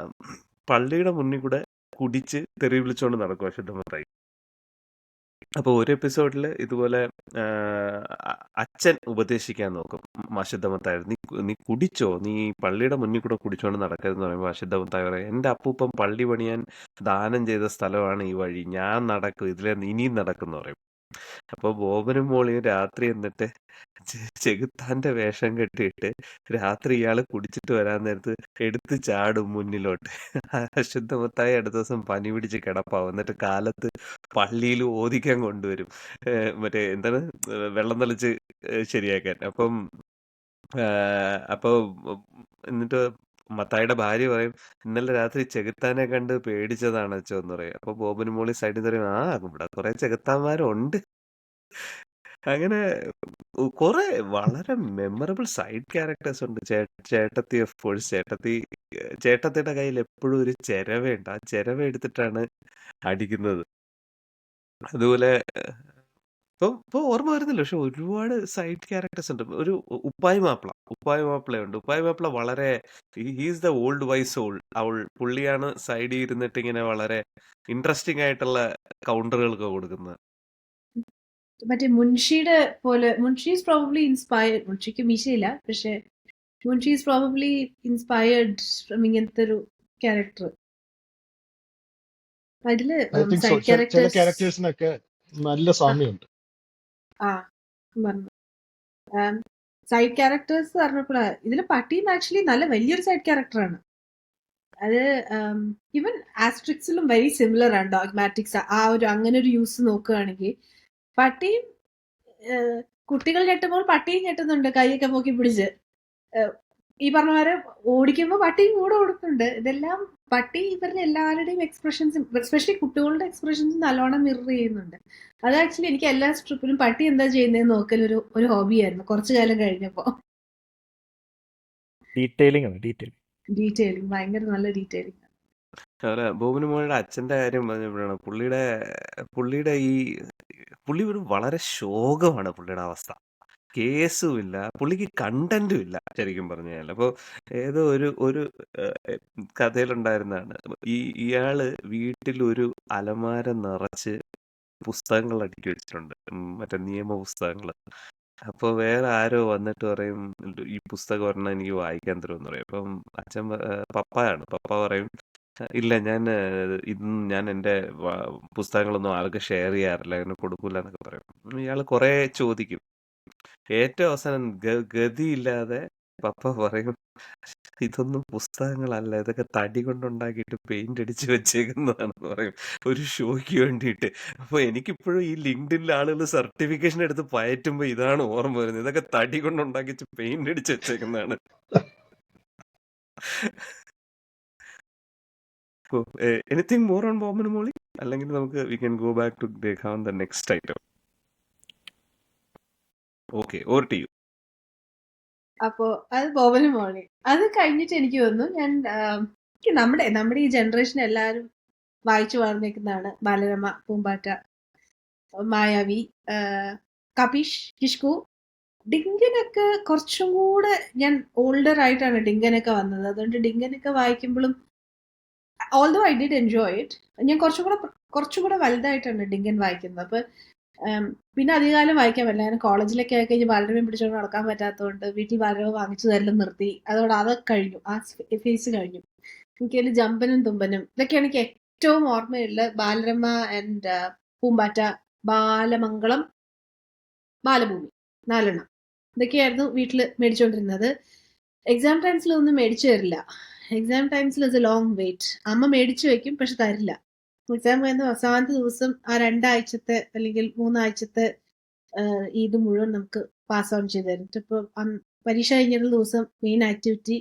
പള്ളിയുടെ മുന്നിൽ കൂടെ കുടിച്ച് തെറി വിളിച്ചുകൊണ്ട് നടക്കും അശുദ്ധമത്തായി. അപ്പൊ ഒരു എപ്പിസോഡിൽ ഇതുപോലെ അച്ഛൻ ഉപദേശിക്കാൻ നോക്കും അശുദ്ധമത്തായി, നീ കുടിച്ചോ, നീ പള്ളിയുടെ മുന്നിൽ കൂടെ കുടിച്ചോണ്ട് നടക്കരുതെന്ന് പറയുമ്പോൾ അശുദ്ധമത്തായി പറയും, എന്റെ അപ്പൂപ്പൻ പള്ളി പണിയാൻ ദാനം ചെയ്ത സ്ഥലമാണ് ഈ വഴി, ഞാൻ നടക്കും, ഇതിലെ ഇനിയും നടക്കും പറയും. അപ്പൊ ബോബനും മോളിയും രാത്രി എന്നിട്ട് ചെകുത്താന്റെ വേഷം കെട്ടിയിട്ട് രാത്രി ഇയാള് കുടിച്ചിട്ട് വരാൻ നേരത്ത് എടുത്ത് ചാടും മുന്നിലോട്ട്. അശുദ്ധമത്തായി അടുത്ത ദിവസം പനി പിടിച്ച് കിടപ്പാവും. എന്നിട്ട് കാലത്ത് പള്ളിയിൽ ഓദിക്കാൻ കൊണ്ടുവരും, മറ്റേ എന്താണ് വെള്ളം തളിച്ച് ശരിയാക്കാൻ. അപ്പൊ എന്നിട്ട് മത്തായിയുടെ ഭാര്യ പറയും, ഇന്നലെ രാത്രി ചെകുത്താനെ കണ്ട് പേടിച്ചതാണ് അച്ഛൻ എന്ന് പറയും. അപ്പൊ ബോബനും മോളി സൈഡിൽ നിന്ന് പറയും, ഇവിടെ കുറെ ചെകുത്താന്മാരുണ്ട്. അങ്ങനെ കുറെ വളരെ മെമ്മറബിൾ സൈഡ് ക്യാരക്ടേഴ്സ് ഉണ്ട്. ചേട്ടത്തി ഓഫ് കോഴ്സ്, ചേട്ടത്തിയുടെ കയ്യിൽ എപ്പോഴും ഒരു ചെരവയുണ്ട്, ആ ചെരവ എടുത്തിട്ടാണ് അടിക്കുന്നത്. അതുപോലെ ഇപ്പൊ ഓർമ്മ വരുന്നില്ല, പക്ഷെ ഒരുപാട് സൈഡ് ക്യാരക്ടേഴ്സ് ഉണ്ട്. ഒരു ഉപ്പായി മാപ്പിളയുണ്ട്. ഉപ്പായി മാപ്പിള വളരെ he's the old wise soul. പുള്ളിയാണ് സൈഡിൽ ഇരുന്നിട്ട് ഇങ്ങനെ വളരെ ഇൻട്രസ്റ്റിംഗ് ആയിട്ടുള്ള കൗണ്ടറുകളൊക്കെ കൊടുക്കുന്നത്. മറ്റേ മുൻഷിയുടെ പോലെ, മുൻഷി ഈസ് പ്രോബബ്ലി ഇൻസ്പയർഡ്, മുൻഷിക്ക് മീശയില്ല, പക്ഷെ Munshi is probably inspired from ഇങ്ങനത്തെ ഒരു ക്യാരക്ടർ. അതില് ഐ തിങ്ക് സോ. സൈഡ് ചില ക്യാരക്ടേഴ്സ് ക്യാരക്ടേഴ്സിനൊക്കെ നല്ല സാമ്യമുണ്ട്. സൈഡ് ക്യാരക്ടേഴ്സ് പറഞ്ഞപ്പോഴാ ഇതില് പട്ടിയും ആക്ച്വലി നല്ല വലിയൊരു സൈഡ് ക്യാരക്ടറാണ്. അത് ഈവൻ ആസ്ട്രിക്സിലും വെരി സിമിലർ ആണ് ഡോഗ്മാറ്റിക്സ്. ആ ഒരു അങ്ങനെ ഒരു യൂസ് നോക്കുകയാണെങ്കിൽ പട്ടിയും കുട്ടികൾ ഞെട്ടുമ്പോൾ പട്ടിയും ഞെട്ടുന്നുണ്ട്, കൈയൊക്കെ പൊക്കി പിടിച്ച്. ഈ പറഞ്ഞ പോലെ ഓടിക്കുമ്പോൾ പട്ടിയും കൂടെ ഓടുന്നുണ്ട്. ഇതെല്ലാം പട്ടി ഇവരുടെ എല്ലാവരുടെയും എക്സ്പ്രഷൻസും എസ്പെഷ്യലി കുട്ടികളുടെ എക്സ്പ്രഷൻസും നല്ലോണം മിറർ ചെയ്യുന്നുണ്ട്. അത് ആക്ച്വലി എനിക്ക് എല്ലാ സ്ട്രിപ്പിലും പട്ടി എന്താ ചെയ്യുന്നതെന്ന് നോക്കൽ ഒരു ഹോബിയായിരുന്നു കുറച്ചു കാലം കഴിഞ്ഞപ്പോൾ. ഡീറ്റെയിലിംഗ് ആണ് ഡീറ്റെയിലിംഗ്. ഡീറ്റെയിലിംഗ് ഭയങ്കര നല്ല ഡീറ്റെയിലിംഗ്. അതുപോലെ ബോബന് മോളുടെ അച്ഛൻ്റെ കാര്യം പറഞ്ഞപ്പോഴാണ് പുള്ളിയുടെ പുള്ളി ഒരു വളരെ ശോകമാണ് പുള്ളിയുടെ അവസ്ഥ. കേസുമില്ല, പുള്ളിക്ക് കണ്ടന്റും ഇല്ല ശരിക്കും പറഞ്ഞു കഴിഞ്ഞാൽ. അപ്പോൾ ഏതോ ഒരു കഥയിലുണ്ടായിരുന്നതാണ്, ഇയാള് വീട്ടിൽ ഒരു അലമാര നിറച്ച് പുസ്തകങ്ങൾ അടുക്കി വെച്ചിട്ടുണ്ട്, മറ്റേ നിയമ പുസ്തകങ്ങൾ. അപ്പോൾ വേറെ ആരോ വന്നിട്ട് പറയും, ഈ പുസ്തകം ഒരെണ്ണം എനിക്ക് വായിക്കാൻ തരുമെന്ന് പറയും. അപ്പം അച്ഛൻ പപ്പയാണ്. പപ്പ പറയും, ഇല്ല, ഞാൻ എൻ്റെ പുസ്തകങ്ങളൊന്നും ആൾക്ക് ഷെയർ ചെയ്യാറില്ല, അങ്ങനെ കൊടുക്കൂല എന്നൊക്കെ പറയും. ഇയാൾ കുറേ ചോദിക്കും. ഏറ്റവും അവസാനം ഗതിയില്ലാതെ പപ്പ പറയും, ഇതൊന്നും പുസ്തകങ്ങളല്ല, ഇതൊക്കെ തടി കൊണ്ടുണ്ടാക്കിയിട്ട് പെയിന്റ് അടിച്ച് വെച്ചേക്കുന്നതാണെന്ന് പറയും, ഒരു ഷോയ്ക്ക് വേണ്ടിയിട്ട്. അപ്പോൾ എനിക്കിപ്പോഴും ഈ ലിങ്ക്ഡിനിൽ ആളുകൾ സർട്ടിഫിക്കേഷൻ എടുത്ത് പയറ്റുമ്പോൾ ഇതാണ് ഓർമ്മ വരുന്നത്, ഇതൊക്കെ തടി കൊണ്ടുണ്ടാക്കി പെയിന്റ് അടിച്ച് വെച്ചേക്കുന്നതാണ്. Anything more on Boban Molly, അല്ലെങ്കിൽ നമുക്ക് we can go back to ദേഖാൻ the next item. Okay, over to you. അപ്പോ അത് ബോബനും മോളി. അത് കഴിഞ്ഞിട്ട് എനിക്ക് തോന്നുന്നു ഞാൻ നമ്മുടെ ഈ ജനറേഷൻ എല്ലാവരും വായിച്ചു വളർന്നേക്കുന്നതാണ് ബാലരമ, പൂമ്പാറ്റ, മായാവി, കപീഷ്, കിഷ്കു. ഡിങ്കനൊക്കെ കുറച്ചും കൂടെ ഞാൻ ഓൾഡർ ആയിട്ടാണ് ഡിങ്കനൊക്കെ വന്നത്. അതുകൊണ്ട് ഡിങ്കനൊക്കെ വായിക്കുമ്പോഴും although I did enjoy it, ഞാൻ കുറച്ചുകൂടെ വലുതായിട്ടാണ് ഡിങ്കൻ വായിക്കുന്നത്. അപ്പൊ പിന്നെ അധികകാലം വായിക്കാൻ പറ്റില്ല. ഞാൻ കോളേജിലൊക്കെ ആയി കഴിഞ്ഞ് ബാലരമയും പിടിച്ചുകൊണ്ട് നടക്കാൻ പറ്റാത്തതുകൊണ്ട് വീട്ടിൽ ബാലരമ വാങ്ങിച്ചു തരലും നിർത്തി. അതോടെ അതൊക്കെ കഴിഞ്ഞു, ആ ഫേസ് കഴിഞ്ഞു. എനിക്കതിൽ ജമ്പനും തുമ്പനും ഇതൊക്കെയാണ് എനിക്ക് ഏറ്റവും ഓർമ്മയുള്ള ബാലരമ ആൻഡ് പൂമ്പാറ്റ, ബാലമംഗളം, ബാലഭൂമി, 4 ഇതൊക്കെയായിരുന്നു വീട്ടിൽ മേടിച്ചുകൊണ്ടിരുന്നത്. എക്സാം ടൈംസിൽ ഒന്നും മേടിച്ചു തരില്ല. എക്സാം ടൈംസിൽ ഇസ് എ ലോങ് വെയിറ്റ്. അമ്മ മേടിച്ചു വെക്കും, പക്ഷെ തരില്ല. എക്സാം കഴിയുന്ന അവസാനത്തെ ദിവസം ആ 2 ആഴ്ചത്തെ അല്ലെങ്കിൽ 3 ആഴ്ചത്തെ ഇത് മുഴുവൻ നമുക്ക് പാസ് ഓൺ ചെയ്ത് തരും. ഇപ്പോൾ പരീക്ഷ കഴിഞ്ഞിട്ടുള്ള ദിവസം മെയിൻ ആക്ടിവിറ്റി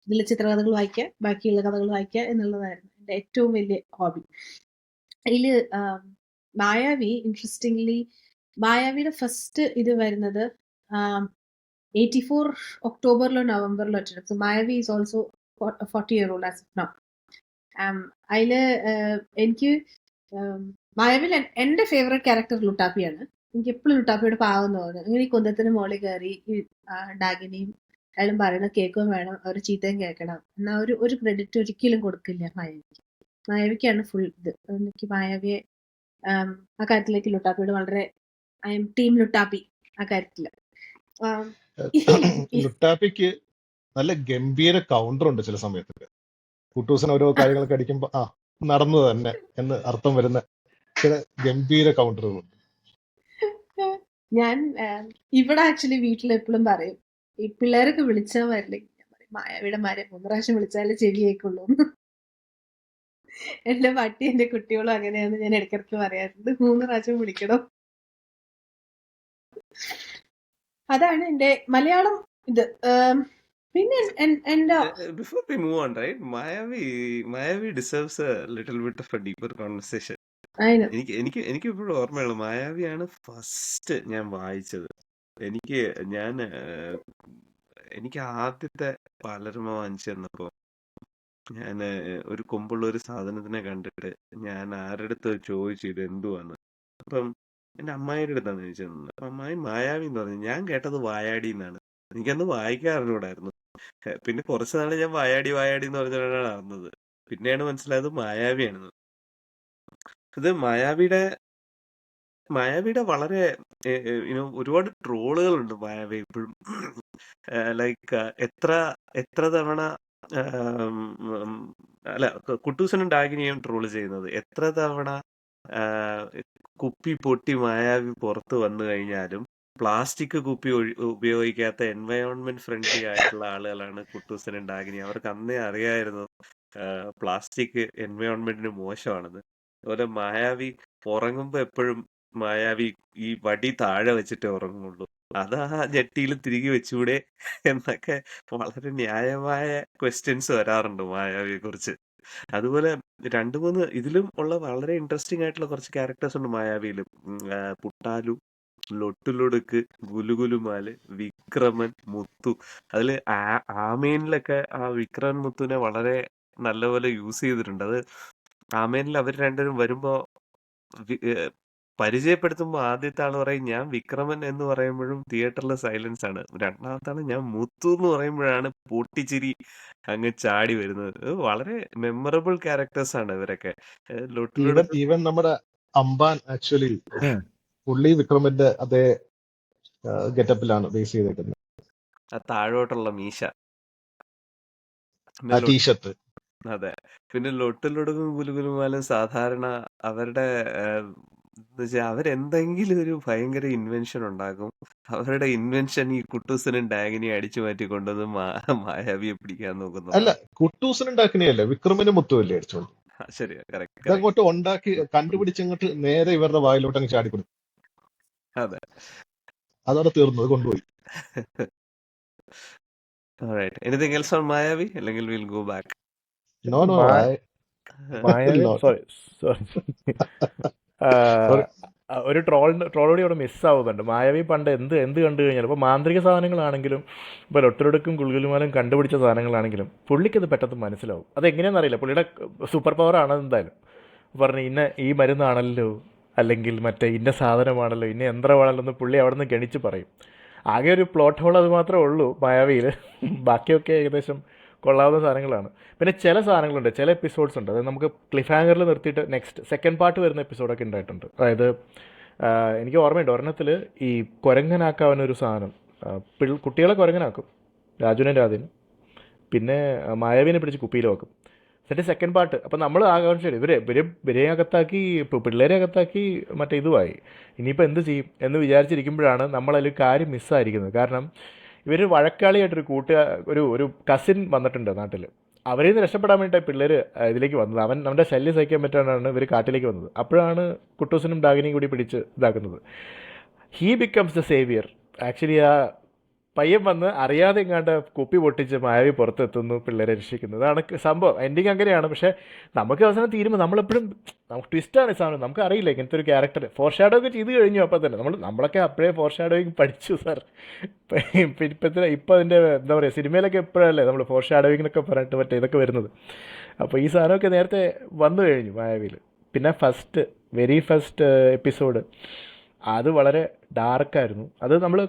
ഇതിൽ ചിത്രകഥകൾ വായിക്കുക, ബാക്കിയുള്ള കഥകൾ വായിക്കുക എന്നുള്ളതായിരുന്നു എൻ്റെ ഏറ്റവും വലിയ ഹോബി. അതിൽ മായാവി, ഇൻട്രസ്റ്റിംഗ്ലി മായാവിയുടെ ഫസ്റ്റ് ഇത് വരുന്നത് 84 ഒക്ടോബറിലോ നവംബറിലോ വെച്ചിട്ട്. So Mayavi is also 40-year-old as of now. അതില് എനിക്ക് മായാവിൽ എൻ്റെ ഫേവറേറ്റ് ക്യാരക്ടർ ലുട്ടാപ്പിയാണ്. എനിക്ക് എപ്പോഴും ലുട്ടാപ്പിയുടെ പാവം തോന്നുന്നത്. ഇങ്ങനെ ഈ കുന്തത്തിന് മുകളിൽ കയറി ഈ ഡാഗിനെയും അയാളും പറയണ കേൾക്കുകയും വേണം, അവർ ചീത്തയും കേൾക്കണം. എന്നാൽ ഒരു ക്രെഡിറ്റ് ഒരിക്കലും കൊടുക്കില്ല മായാവിക്ക്. മായാവിക്കാണ് ഫുൾ ഇത്. എനിക്ക് മായാവിയെ ആ കാര്യത്തിലേക്ക് ലുട്ടാപ്പിയോട് വളരെ ഐ എം ടീം ലുട്ടാപ്പി ആ കാര്യത്തില്. ലുട്ടാപ്പിക്ക് നല്ല ഗംഭീര കൗണ്ടർ ഉണ്ട് ചില സമയത്തൊക്കെ. കുട്ടൂസിന് ഓരോ കാര്യങ്ങളൊക്കെ അടിക്കുമ്പോ നടന്നു തന്നെ എന്ന് അർത്ഥം വരുന്ന ചില ഗംഭീര കൗണ്ടറുകളുണ്ട്. ഞാൻ ഇവിടെ ആക്ച്വലി വീട്ടിൽ എപ്പോഴും പറയും, ഈ പിള്ളേരൊക്കെ വിളിച്ചാൽ വരില്ലെങ്കിൽ ഞാൻ പറയും, മായാവിയുടെ മാരെ 3 പ്രാവശ്യം വിളിച്ചാലേ ചെവി കേൾക്കുള്ളൂ. എന്റെ പട്ടി എന്റെ കുട്ടികളും അങ്ങനെയാന്ന് ഞാൻ ഇടയ്ക്കിടയ്ക്ക് പറയാറുണ്ട്. 3 പ്രാവശ്യം വിളിക്കണം. അതാണ് എന്റെ മലയാളം ഇത്. പിന്നെ എന്റെ Before we move on, right? Mayavi deserves a little bit of a deeper conversation. എനിക്ക് ഇപ്പോഴും ഓർമ്മയുള്ളൂ, മായാവിയാണ് ഫസ്റ്റ് ഞാൻ വായിച്ചത്. എനിക്ക് ആദ്യത്തെ ബാലരമ വാങ്ങിച്ചു തന്നപ്പോ ഞാൻ ഒരു കൊമ്പുള്ള ഒരു സാധനത്തിനെ കണ്ടിട്ട് ഞാൻ ആരുടെ അടുത്ത് ചോദിച്ചു ഇത് എന്തുവാന്ന്. അപ്പം എന്റെ അമ്മായിയുടെ അടുത്താണ് ചോദിച്ചത്. അപ്പൊ അമ്മായി മായാവി എന്ന് പറഞ്ഞു. ഞാൻ കേട്ടത് വായാടി എന്നാണ്. എനിക്കന്ന് വായിക്കാൻ അറിഞ്ഞൂടായിരുന്നു. പിന്നെ കുറച്ച് നാള് ഞാൻ വായാടി എന്ന് പറഞ്ഞിട്ടാണ് അറിഞ്ഞത്. പിന്നെയാണ് മനസ്സിലായത് മായാവിയാണെന്ന്. ഇത് മായാവിയുടെ വളരെ ഒരുപാട് ട്രോളുകളുണ്ട് മായാവി ഇപ്പോഴും. ലൈക്ക് എത്ര തവണ അല്ല, കുട്ടൂസനും ഡാഗിനിയും ട്രോള് ചെയ്യുന്നത്, എത്ര തവണ കുപ്പി പൊട്ടി മായാവി പുറത്ത് വന്നു കഴിഞ്ഞാലും പ്ലാസ്റ്റിക് കുപ്പി ഉപയോഗിക്കാത്ത എൻവയോൺമെന്റ് ഫ്രണ്ട്ലി ആയിട്ടുള്ള ആളുകളാണ് കുട്ടൂസനും ഡാഗിനി. അവർക്ക് അന്നേ അറിയായിരുന്നു പ്ലാസ്റ്റിക് എൻവയോൺമെന്റിന് മോശമാണെന്ന്. അതുപോലെ മായാവി ഉറങ്ങുമ്പോ എപ്പോഴും മായാവി ഈ വടി താഴെ വെച്ചിട്ടേ ഉറങ്ങുള്ളൂ. അത് ആ ജട്ടിയിൽ തിരികെ വെച്ചൂടെ എന്നൊക്കെ വളരെ ന്യായമായ ക്വസ്റ്റ്യൻസ് വരാറുണ്ട് മായാവിയെ കുറിച്ച്. അതുപോലെ 2, 3 ഇതിലും ഉള്ള വളരെ ഇൻട്രസ്റ്റിംഗ് ആയിട്ടുള്ള കുറച്ച് ക്യാരക്ടേഴ്സ് ഉണ്ട് മായാവിയിലും. പുട്ടാലു, ലൊട്ടുലൊടുക്ക്, ഗുലുഗുലുമാല്, വിക്രമൻ, മുത്തു. അതില് ആമേനിലൊക്കെ ആ വിക്രമൻ മുത്തുവിനെ വളരെ നല്ലപോലെ യൂസ് ചെയ്തിട്ടുണ്ട്. അത് ആമേനിൽ അവർ രണ്ടുപേരും വരുമ്പോ പരിചയപ്പെടുത്തുമ്പോ ആദ്യത്തെ ആള് പറയും ഞാൻ വിക്രമൻ എന്ന് പറയുമ്പോഴും തിയേറ്ററിൽ സൈലൻസ് ആണ്. രണ്ടാമത്തെ ആള് ഞാൻ മുത്തു എന്ന് പറയുമ്പോഴാണ് പൊട്ടിച്ചിരി അങ്ങ് ചാടി വരുന്നത്. വളരെ മെമ്മറബിൾ ക്യാരക്ടേഴ്സ് ആണ് ഇവരൊക്കെ. ഈവൻ ലൊട്ടിലൊടുക്ക് ഈവൻ നമ്മുടെ അംബാൻ ആക്ച്വലി ഉം. പുള്ളി വിക്രമിന്റെ അതേ ഗെറ്റപ്പിലാണ് ബേസ് ചെയ്തേക്കുന്നത്. ആ താഴോട്ടുള്ള മീശ. പിന്നെ ആ ടീഷർട്ട് അതെ. പിന്നെ ലൊട്ടിലൊടുക്കും ഗുലുഗുലുമാലും സാധാരണ അവരുടെ എന്നുവെച്ചാൽ അവരെന്തെങ്കിലും ഒരു ഭയങ്കര ഇൻവെൻഷൻ ഉണ്ടാക്കും. അവരുടെ ഇൻവെൻഷൻ ഈ കുട്ടൂസനും ഡാഗിനെയും അടിച്ചു മാറ്റി കൊണ്ടുവന്ന് മായാവിയെ പിടിക്കാൻ നോക്കുന്നു. അല്ല, കുട്ടൂസിനുണ്ടാക്കണേയല്ല, വിക്രമിന് മുത്തുമല്ലേ അടിച്ചോണ്ട്. ശരിയാ, കറക്റ്റ്. ഇതങ്ങോട്ട് ഉണ്ടാക്കി കണ്ടുപിടിച്ചങ്ങോട്ട് നേരെ ഇവരുടെ വായിലോട്ട് അങ്ങ് ചാടിക്കൊടുക്കും. അതെ. അതോടെ തീർന്നു, അത് കൊണ്ടുപോയി. Alright. Anything else on Mayavi? അല്ലെങ്കിൽ we'll go back. No no Mayavi Lord. Sorry ഒരു ട്രോളോടി അവിടെ മിസ്സാവുന്നുണ്ട്. മായാവി പണ്ട് എന്ത് കണ്ടു കഴിഞ്ഞാൽ ഇപ്പോൾ മാന്ത്രിക സാധനങ്ങളാണെങ്കിലും ഇപ്പോൾ ലൊട്ടിലൊടുക്കും ഗുൽഗുലുമാലും കണ്ടുപിടിച്ച സാധനങ്ങളാണെങ്കിലും പുള്ളിക്കത് പെട്ടെന്ന് മനസ്സിലാവും. അതെങ്ങനെയാണെന്ന് അറിയില്ല, പുള്ളിയുടെ സൂപ്പർ പവർ ആണ് എന്തായാലും. പറഞ്ഞ് ഈ മരുന്നാണല്ലോ, അല്ലെങ്കിൽ മറ്റേ ഇന്ന സാധനമാണല്ലോ, ഇന്ന യന്ത്രമാണല്ലോ എന്ന് പുള്ളി അവിടെ നിന്ന് ഗണിച്ച് പറയും. ആകെ ഒരു പ്ലോട്ട് ഹോൾ അത് മാത്രമേ ഉള്ളൂ മായാവിയിൽ. ബാക്കിയൊക്കെ ഏകദേശം കൊള്ളാവുന്ന സാധനങ്ങളാണ്. പിന്നെ ചില സാധനങ്ങളുണ്ട്, ചില എപ്പിസോഡ്സ് ഉണ്ട്, അത് നമുക്ക് ക്ലിഫ് ഹാങ്ങറിൽ നിർത്തിയിട്ട് സെക്കൻഡ് പാർട്ട് വരുന്ന എപ്പിസോഡൊക്കെ ഉണ്ടായിട്ടുണ്ട്. അതായത് എനിക്ക് ഓർമ്മയുണ്ട് ഒരെണ്ണത്തിൽ ഈ കുരങ്ങനാക്കാവുന്നൊരു സാധനം, കുട്ടികളെ കുരങ്ങനാക്കും, രാജുവിനും രാധനും, പിന്നെ മായാവിനെ പിടിച്ച് കുപ്പിയിൽ വെക്കും. എന്നിട്ട് സെക്കൻഡ് പാർട്ട് അപ്പം നമ്മൾ ആകാംക്ഷ ഇവരെ അകത്താക്കി, പിള്ളേരെ അകത്താക്കി മറ്റേ ഇതുമായി, ഇനിയിപ്പോൾ എന്ത് ചെയ്യും എന്ന് വിചാരിച്ചിരിക്കുമ്പോഴാണ് നമ്മളതിൽ കാര്യം മിസ്സായിരിക്കുന്നത്. കാരണം ഇവർ വഴക്കാളിയായിട്ടൊരു ഒരു കസിൻ വന്നിട്ടുണ്ട് നാട്ടിൽ. അവരിൽ നിന്ന് രക്ഷപ്പെടാൻ വേണ്ടിയിട്ടാണ് പിള്ളേർ ഇതിലേക്ക് വന്നത്. അവൻ്റെ ശല്യം സഹിക്കാൻ പറ്റാണ്ടാണ് ഇവർ കാട്ടിലേക്ക് വന്നത്. അപ്പോഴാണ് കുട്ടൂസിനും ഡാഗിനെയും കൂടി പിടിച്ച് ഇതാക്കുന്നത്. He becomes the Xavier. Actually ആ പയ്യൻ വന്ന് അറിയാതെ എങ്ങാണ്ട് കുപ്പി പൊട്ടിച്ച് മായാവി പുറത്തെത്തുന്നു, പിള്ളേരെ രക്ഷിക്കുന്നു. അതാണ് സംഭവം. എൻഡിങ് അങ്ങനെയാണ്. പക്ഷേ നമുക്ക് അവസാനം തീരുമ്പോൾ നമ്മളെപ്പോഴും നമുക്ക് ട്വിസ്റ്റാണ് സാധനം. നമുക്ക് അറിയില്ല ഇങ്ങനത്തെ ഒരു ക്യാരക്ടർ. ഫോർ ഷാഡോയൊക്കെ ചെയ്ത് കഴിഞ്ഞു. അപ്പം തന്നെ നമ്മളൊക്കെ അപ്പോഴേ ഫോർ ഷാഡോയിങ് പഠിച്ചു സാർ. ഇപ്പം അതിൻ്റെ എന്താ പറയുക, സിനിമയിലൊക്കെ എപ്പോഴല്ലേ നമ്മൾ ഫോർ ഷാഡോയിങ്ങിനൊക്കെ പറഞ്ഞിട്ട് മറ്റേ ഇതൊക്കെ വരുന്നത്. അപ്പോൾ ഈ സാധനമൊക്കെ നേരത്തെ വന്നു കഴിഞ്ഞു മായാവിയിൽ. പിന്നെ വെരി ഫസ്റ്റ് എപ്പിസോഡ് അത് വളരെ ഡാർക്കായിരുന്നു. അത് നമ്മൾ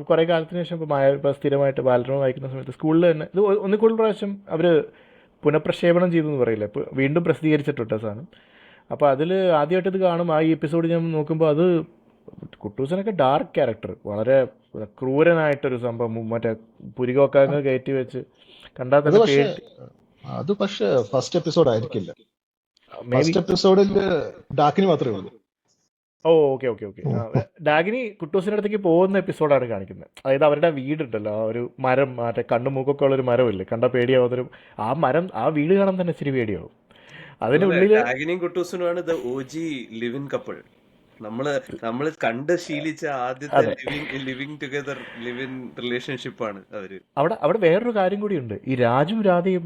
കുറേ കാലത്തിന് ശേഷം ഇപ്പോൾ സ്ഥിരമായിട്ട് ബാലരമ വായിക്കുന്ന സമയത്ത് സ്കൂളിൽ തന്നെ ഇത് ഒന്നിൽ കൂടുതൽ പ്രാവശ്യം അവർ പുനഃപ്രക്ഷേപണം ചെയ്തു എന്ന് പറയില്ല, ഇപ്പോൾ വീണ്ടും പ്രസിദ്ധീകരിച്ചിട്ടുണ്ട് സാധനം. അപ്പോൾ അതിൽ ആദ്യമായിട്ട് ഇത് കാണും. ആ ഈ എപ്പിസോഡ് ഞാൻ നോക്കുമ്പോൾ അത് കുട്ടൂസനൊക്കെ ഡാർക്ക് ക്യാരക്ടർ, വളരെ ക്രൂരനായിട്ടൊരു സംഭവം, മറ്റേ പുരികൊക്കങ്ങ് കയറ്റി വെച്ച് കണ്ടാൽ തന്നെ അത് പക്ഷേ ഫസ്റ്റ് എപ്പിസോഡ് ആയിരിക്കില്ല. മേബി. ഫസ്റ്റ് എപ്പിസോഡിൽ ഡാക്കിന് മാത്രമേ ഉള്ളൂ. ഓക്കെ. ഡാഗിനി കുട്ടൂസിൻ്റെ അടുത്തേക്ക് പോകുന്ന എപ്പിസോഡാണ് കാണിക്കുന്നത്. അതായത് അവരുടെ വീടുണ്ടല്ലോ, ആ ഒരു മരം, മറ്റേ കണ്ണും മൂക്കൊക്കെ ഉള്ളൊരു മരമില്ലേ, കണ്ട പേടിയാവുന്നൊരു ആ മരം, ആ വീട് കാണാൻ തന്നെ ഇച്ചിരി പേടിയാവും. അതിനുള്ളിൽ ഡാഗിനിയും കുട്ടൂസനുമാണ് the OG live in couple. നമ്മള് കണ്ട് ശീലിച്ച ആദ്യത്തെ ലിവിങ് ടുഗദർ ലിവ് ഇൻ റിലേഷൻഷിപ്പാണ് അവര്. അവിടെ വേറൊരു കാര്യം കൂടിയുണ്ട്. ഈ രാജുവും രാധയും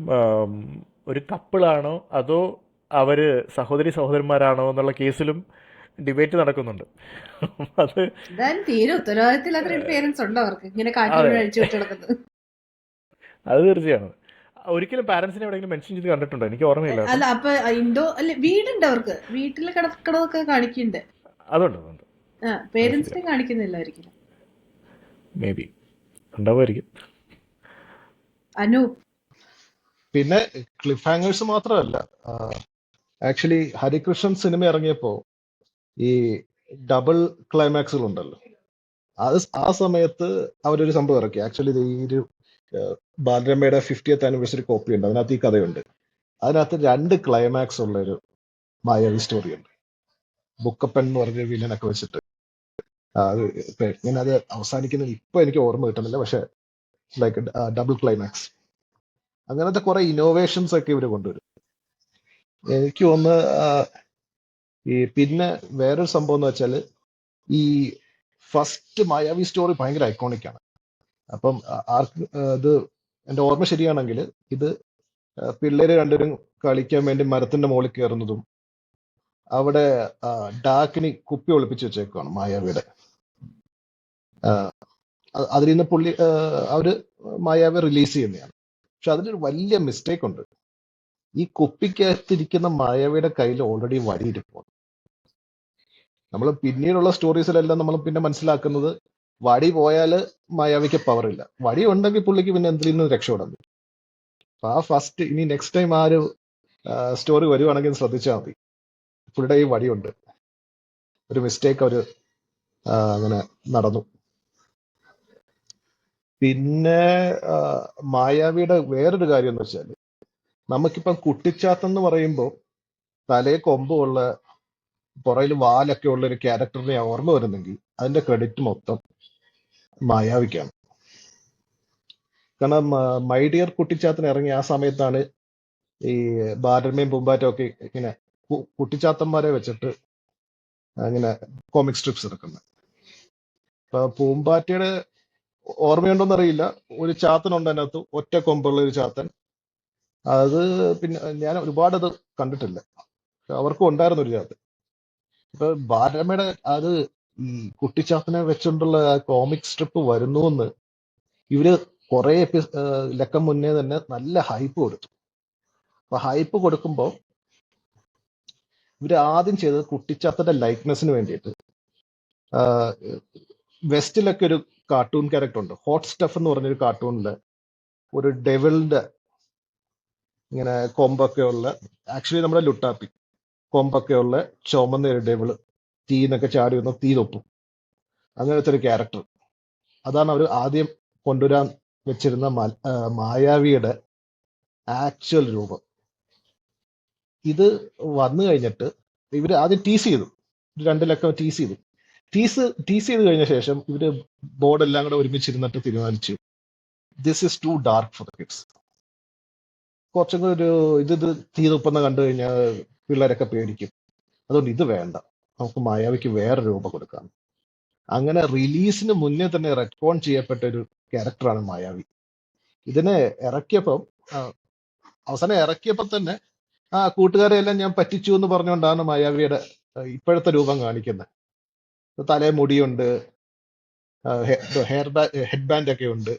ഒരു കപ്പിളാണോ അതോ അവര് സഹോദരന്മാരാണോ എന്നുള്ള കേസിലും ഡിബേറ്റ് നടക്കുന്നുണ്ട്. അത് തീരെ ഉത്തരവാദിത്തമില്ലാത്ത പേരൻസ് ഉണ്ടോ അവർക്ക് ഇങ്ങനെ കാറ്റിലൂടെ അഴിച്ചു വിട്ട് കിടക്കുന്നത്? അത് തീർച്ചയാണ്. ഒരിക്കലും പാരന്റ്സിനെ എവിടെയെങ്കിലും മെൻഷൻ ചെയ്ത് കണ്ടിട്ടുണ്ടോ? എനിക്ക് ഓർമ്മയില്ല. അല്ല, അപ്പൊ അല്ലെ വീടുണ്ട് അവർക്ക്, വീട്ടിൽ കിടക്കണതൊക്കെ കാണിക്കുന്നുണ്ട്. അതുണ്ട്. പേരൻസിനെ കാണിക്കുന്നില്ല ഒരിക്കലും. മേ ബി ഉണ്ടാവുമായിരിക്കും. അനു, പിന്നെ ക്ലിഫ് ഹാങ്ങേഴ്സ് മാത്രമല്ല, ആക്ച്വലി ഹരികൃഷ്ണൻ സിനിമ ഇറങ്ങിയപ്പോ ഈ ഡബിൾ ക്ലൈമാക്സുകൾ ഉണ്ടല്ലോ, അത് ആ സമയത്ത് അവരൊരു സംഭവം ഇറക്കി. ആക്ച്വലി ഈ ഒരു ബാലരമയുടെ 50th ആനിവേഴ്സറി കോപ്പി ഉണ്ട്, അതിനകത്ത് ഈ കഥയുണ്ട്. അതിനകത്ത് 2 ക്ലൈമാക്സ് ഉള്ള ഒരു മായാവി സ്റ്റോറി ഉണ്ട്. ബുക്കപ്പൻ എന്ന് പറഞ്ഞ വില്ലനൊക്കെ വെച്ചിട്ട് ഞാനത് അവസാനിക്കുന്നത് ഇപ്പൊ എനിക്ക് ഓർമ്മ കിട്ടുന്നില്ല, പക്ഷെ ലൈക്ക് ഡബിൾ ക്ലൈമാക്സ്, അങ്ങനത്തെ കുറെ ഇന്നോവേഷൻസ് ഒക്കെ ഇവര് കൊണ്ടുവരും. എനിക്ക് തോന്നുന്നു ഈ പിന്നെ വേറൊരു സംഭവം എന്ന് വെച്ചാൽ ഈ ഫസ്റ്റ് മായാവി സ്റ്റോറി ഭയങ്കര ഐക്കോണിക് ആണ്. അപ്പം ആർക്ക് ഇത് എൻ്റെ ഓർമ്മ ശരിയാണെങ്കിൽ ഇത് പിള്ളേര് രണ്ടുപേരും കളിക്കാൻ വേണ്ടി മരത്തിന്റെ മുകളിൽ കയറുന്നതും അവിടെ ഡാക്കിനി കുപ്പി ഒളിപ്പിച്ച് വെച്ചേക്കാണ് മായാവിയുടെ. അതിൽ നിന്ന് അവര് മായാവി റിലീസ് ചെയ്യുന്നതാണ്. പക്ഷെ അതിലൊരു വലിയ മിസ്റ്റേക്ക് ഉണ്ട്. ഈ കുപ്പിക്കകത്തിരിക്കുന്ന മായാവിയുടെ കയ്യിൽ ഓൾറെഡി വടിയിരിക്കും. നമ്മൾ പിന്നീടുള്ള സ്റ്റോറീസിലെല്ലാം നമ്മൾ പിന്നെ മനസ്സിലാക്കുന്നത് വടി പോയാൽ മായാവിക്ക് പവർ ഇല്ല, വടി ഉണ്ടെങ്കിൽ പുള്ളിക്ക് പിന്നെ എന്തിൽ നിന്ന് രക്ഷപ്പെടാൻ പറ്റും. അപ്പൊ ആ ഫസ്റ്റ് ഇനി നെക്സ്റ്റ് ടൈം ആ ഒരു സ്റ്റോറി വരുവാണെങ്കിൽ ശ്രദ്ധിച്ചാൽ മതി, പുള്ളിയുടെ ഈ വടിയുണ്ട്. ഒരു മിസ്റ്റേക്ക് അവര് അങ്ങനെ നടന്നു. പിന്നെ മായാവിയുടെ വേറൊരു കാര്യം എന്ന് വെച്ചാൽ, നമുക്കിപ്പം കുട്ടിച്ചാത്തൻ എന്ന് പറയുമ്പോൾ തലേ കൊമ്പുള്ള പുറയിൽ വാലൊക്കെ ഉള്ള ഒരു ക്യാരക്ടറിനെ ഓർമ്മ വരുന്നെങ്കിൽ അതിന്റെ ക്രെഡിറ്റ് മൊത്തം മായാവിക്കാണ്. കാരണം മൈ ഡിയർ കുട്ടിച്ചാത്തൻ ഇറങ്ങിയ ആ സമയത്താണ് ഈ ബാലരമയും പൂമ്പാറ്റയും ഒക്കെ ഇങ്ങനെ കുട്ടിച്ചാത്തന്മാരെ വെച്ചിട്ട് അങ്ങനെ കോമിക് സ്ട്രിപ്സ് ഇറക്കുന്നത്. അപ്പൊ പൂമ്പാറ്റയുടെ ഓർമ്മയുണ്ടോന്ന് അറിയില്ല, ഒരു ചാത്തനുണ്ട് അതിനകത്ത്, ഒറ്റ കൊമ്പുള്ള ഒരു ചാത്തൻ. അത് പിന്നെ ഞാൻ ഒരുപാട് അത് കണ്ടിട്ടില്ല, അവർക്കും ഉണ്ടായിരുന്നു ഒരു ചാത്തൻ. ഇപ്പൊ ബാലരമയുടെ അത് ഈ കുട്ടിച്ചാത്തനെ വെച്ചുകൊണ്ടുള്ള കോമിക് സ്ട്രിപ്പ് വരുന്നു എന്ന് ഇവര് കുറെ ലക്കം മുന്നേ തന്നെ നല്ല ഹൈപ്പ് കൊടുത്തു. അപ്പൊ ഹൈപ്പ് കൊടുക്കുമ്പോൾ ഇവര് ആദ്യം ചെയ്തത് കുട്ടിച്ചാത്തന്റെ ലൈക്നെസ്സിന് വേണ്ടിയിട്ട് വെസ്റ്റിലൊക്കെ ഒരു കാർട്ടൂൺ ക്യാരക്ടർ ഉണ്ട്, ഹോട്ട് സ്റ്റഫ് എന്ന് പറഞ്ഞൊരു കാർട്ടൂണില് ഒരു ഡെവിളിന്റെ ഇങ്ങനെ കൊമ്പൊക്കെ ഉള്ള, ആക്ച്വലി നമ്മുടെ ലുട്ടാപ്പി കൊമ്പൊക്കെ ഉള്ള ചുമന്ന ഒരു ഡെവിള് തീന്നൊക്കെ ചാടി വന്ന് തീ തൊപ്പും, അങ്ങനത്തെ ഒരു ക്യാരക്ടർ. അതാണ് അവർ ആദ്യം കൊണ്ടുവരാൻ വെച്ചിരുന്ന മായാവിയുടെ ആക്ച്വൽ രൂപം. ഇത് വന്നു കഴിഞ്ഞിട്ട് ഇവര് ആദ്യം ടീസ് ചെയ്തു, 2 ലക്കം ടീസ് ചെയ്തു. ടീസ് ചെയ്ത് കഴിഞ്ഞ ശേഷം ഇവര് ബോർഡെല്ലാം കൂടെ ഒരുമിച്ചിരുന്നിട്ട് തീരുമാനിച്ചു, this is too dark for the kids. കുറച്ചും കൂടി ഒരു ഇത് തീ തുപ്പുന്ന കണ്ടു കഴിഞ്ഞാൽ പിള്ളേരൊക്കെ പേടിക്കും, അതുകൊണ്ട് ഇത് വേണ്ട, നമുക്ക് മായാവിക്ക് വേറെ രൂപം കൊടുക്കാം. അങ്ങനെ റിലീസിന് മുന്നേ തന്നെ റെക്കോൺ ചെയ്യപ്പെട്ട ഒരു ക്യാരക്ടറാണ് മായാവി. ഇതിനെ ഇറക്കിയപ്പം അവസാനം ഇറക്കിയപ്പോൾ തന്നെ കൂട്ടുകാരെ എല്ലാം ഞാൻ പറ്റിച്ചു എന്ന് പറഞ്ഞുകൊണ്ടാണ് മായാവിയുടെ ഇപ്പോഴത്തെ രൂപം കാണിക്കുന്നത്. തലേ മുടിയുണ്ട്, ഹെഡ് ബാൻഡ് ഒക്കെ ഉണ്ട്,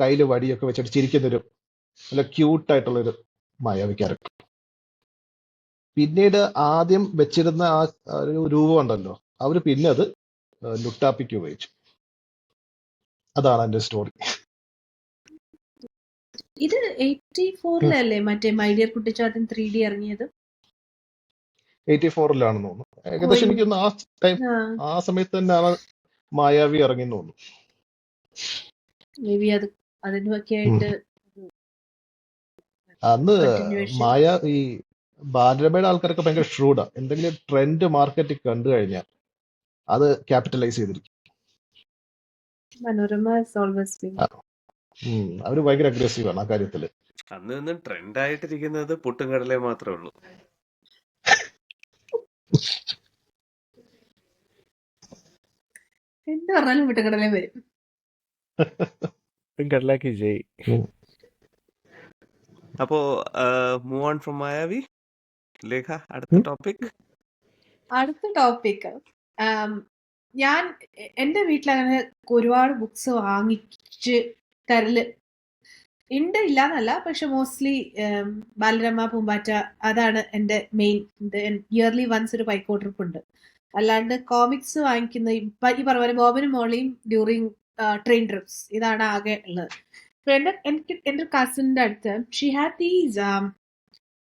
കയ്യിൽ വടിയൊക്കെ വെച്ചിട്ട് ചിരിക്കുന്നൊരു നല്ല ക്യൂട്ടായിട്ടുള്ളൊരു മായാവി ക്യാരക്ടർ. പിന്നീട് ആദ്യം വെച്ചിരുന്ന ആ ഒരു രൂപം ഉണ്ടല്ലോ, അവര് പിന്നെ അത് ലുട്ടാപ്പിക്ക് ഉപയോഗിച്ചു. അതാണ് എന്റെ സ്റ്റോറി. ഇത് 84-ലല്ലേ മറ്റേ മൈ ഡിയർ കുട്ടിച്ചാത്തൻ 3D ഇറങ്ങിയത്? 84-ലാണെന്ന് തോന്നുന്നു. ഏകദേശം എനിക്കൊന്ന് ആ ടൈം ആ സമയത്ത് തന്നെയാണ് മായാവി ഇറങ്ങിയെന്ന് തോന്നുന്നു. മേ ബി അത് അതിനൊക്കെ ആയിട്ട് അന്ന് ഈ ബാലരമയുടെ ആൾക്കാരൊക്കെ ഭയങ്കര ഷ്രൂഡാ. എന്തെങ്കിലും ട്രെൻഡ് മാർക്കറ്റിൽ കണ്ടു കഴിഞ്ഞാൽ അത് ക്യാപിറ്റലൈസ് ചെയ്തിരിക്കും. Manorama is always been. അവര് ഭയങ്കര അഗ്രസീവ് ആണ് ആ കാര്യത്തില്. അന്ന് ട്രെൻഡ് ആയിട്ടിരിക്കുന്നത് പുട്ടും കടലേ മാത്രമേ ഉള്ളൂ. എന്ത് പറഞ്ഞാലും പുട്ടുകടലേ വരും. കടലാക്കി ജയ്. അപ്പോ മൂവ് ഓൺ ഫ്രം മായാവി. ലേഖ, അടുത്ത ടോപ്പിക് ഞാൻ എൻ്റെ വീട്ടിലങ്ങനെ ഒരുപാട് ബുക്സ് വാങ്ങിച്ച് തരല് ഉണ്ട്, ഇല്ലാന്നല്ല, പക്ഷെ മോസ്റ്റ്ലി ബാലരമ, പൂമ്പാറ്റ അതാണ് എൻ്റെ മെയിൻ. ഇയർലി വൺസ് ഒരു പൈക്കോ ട്രിപ്പ് ഉണ്ട്. അല്ലാണ്ട് കോമിക്സ് വാങ്ങിക്കുന്ന ഈ പറഞ്ഞ പോലെ ബോബനും മോളിയും ഡ്യൂറിങ് ട്രെയിൻ ട്രിപ്സ്, ഇതാണ് ആകെ ഉള്ളത്. എൻ്റെ കസിൻ്റെ അടുത്ത് she had these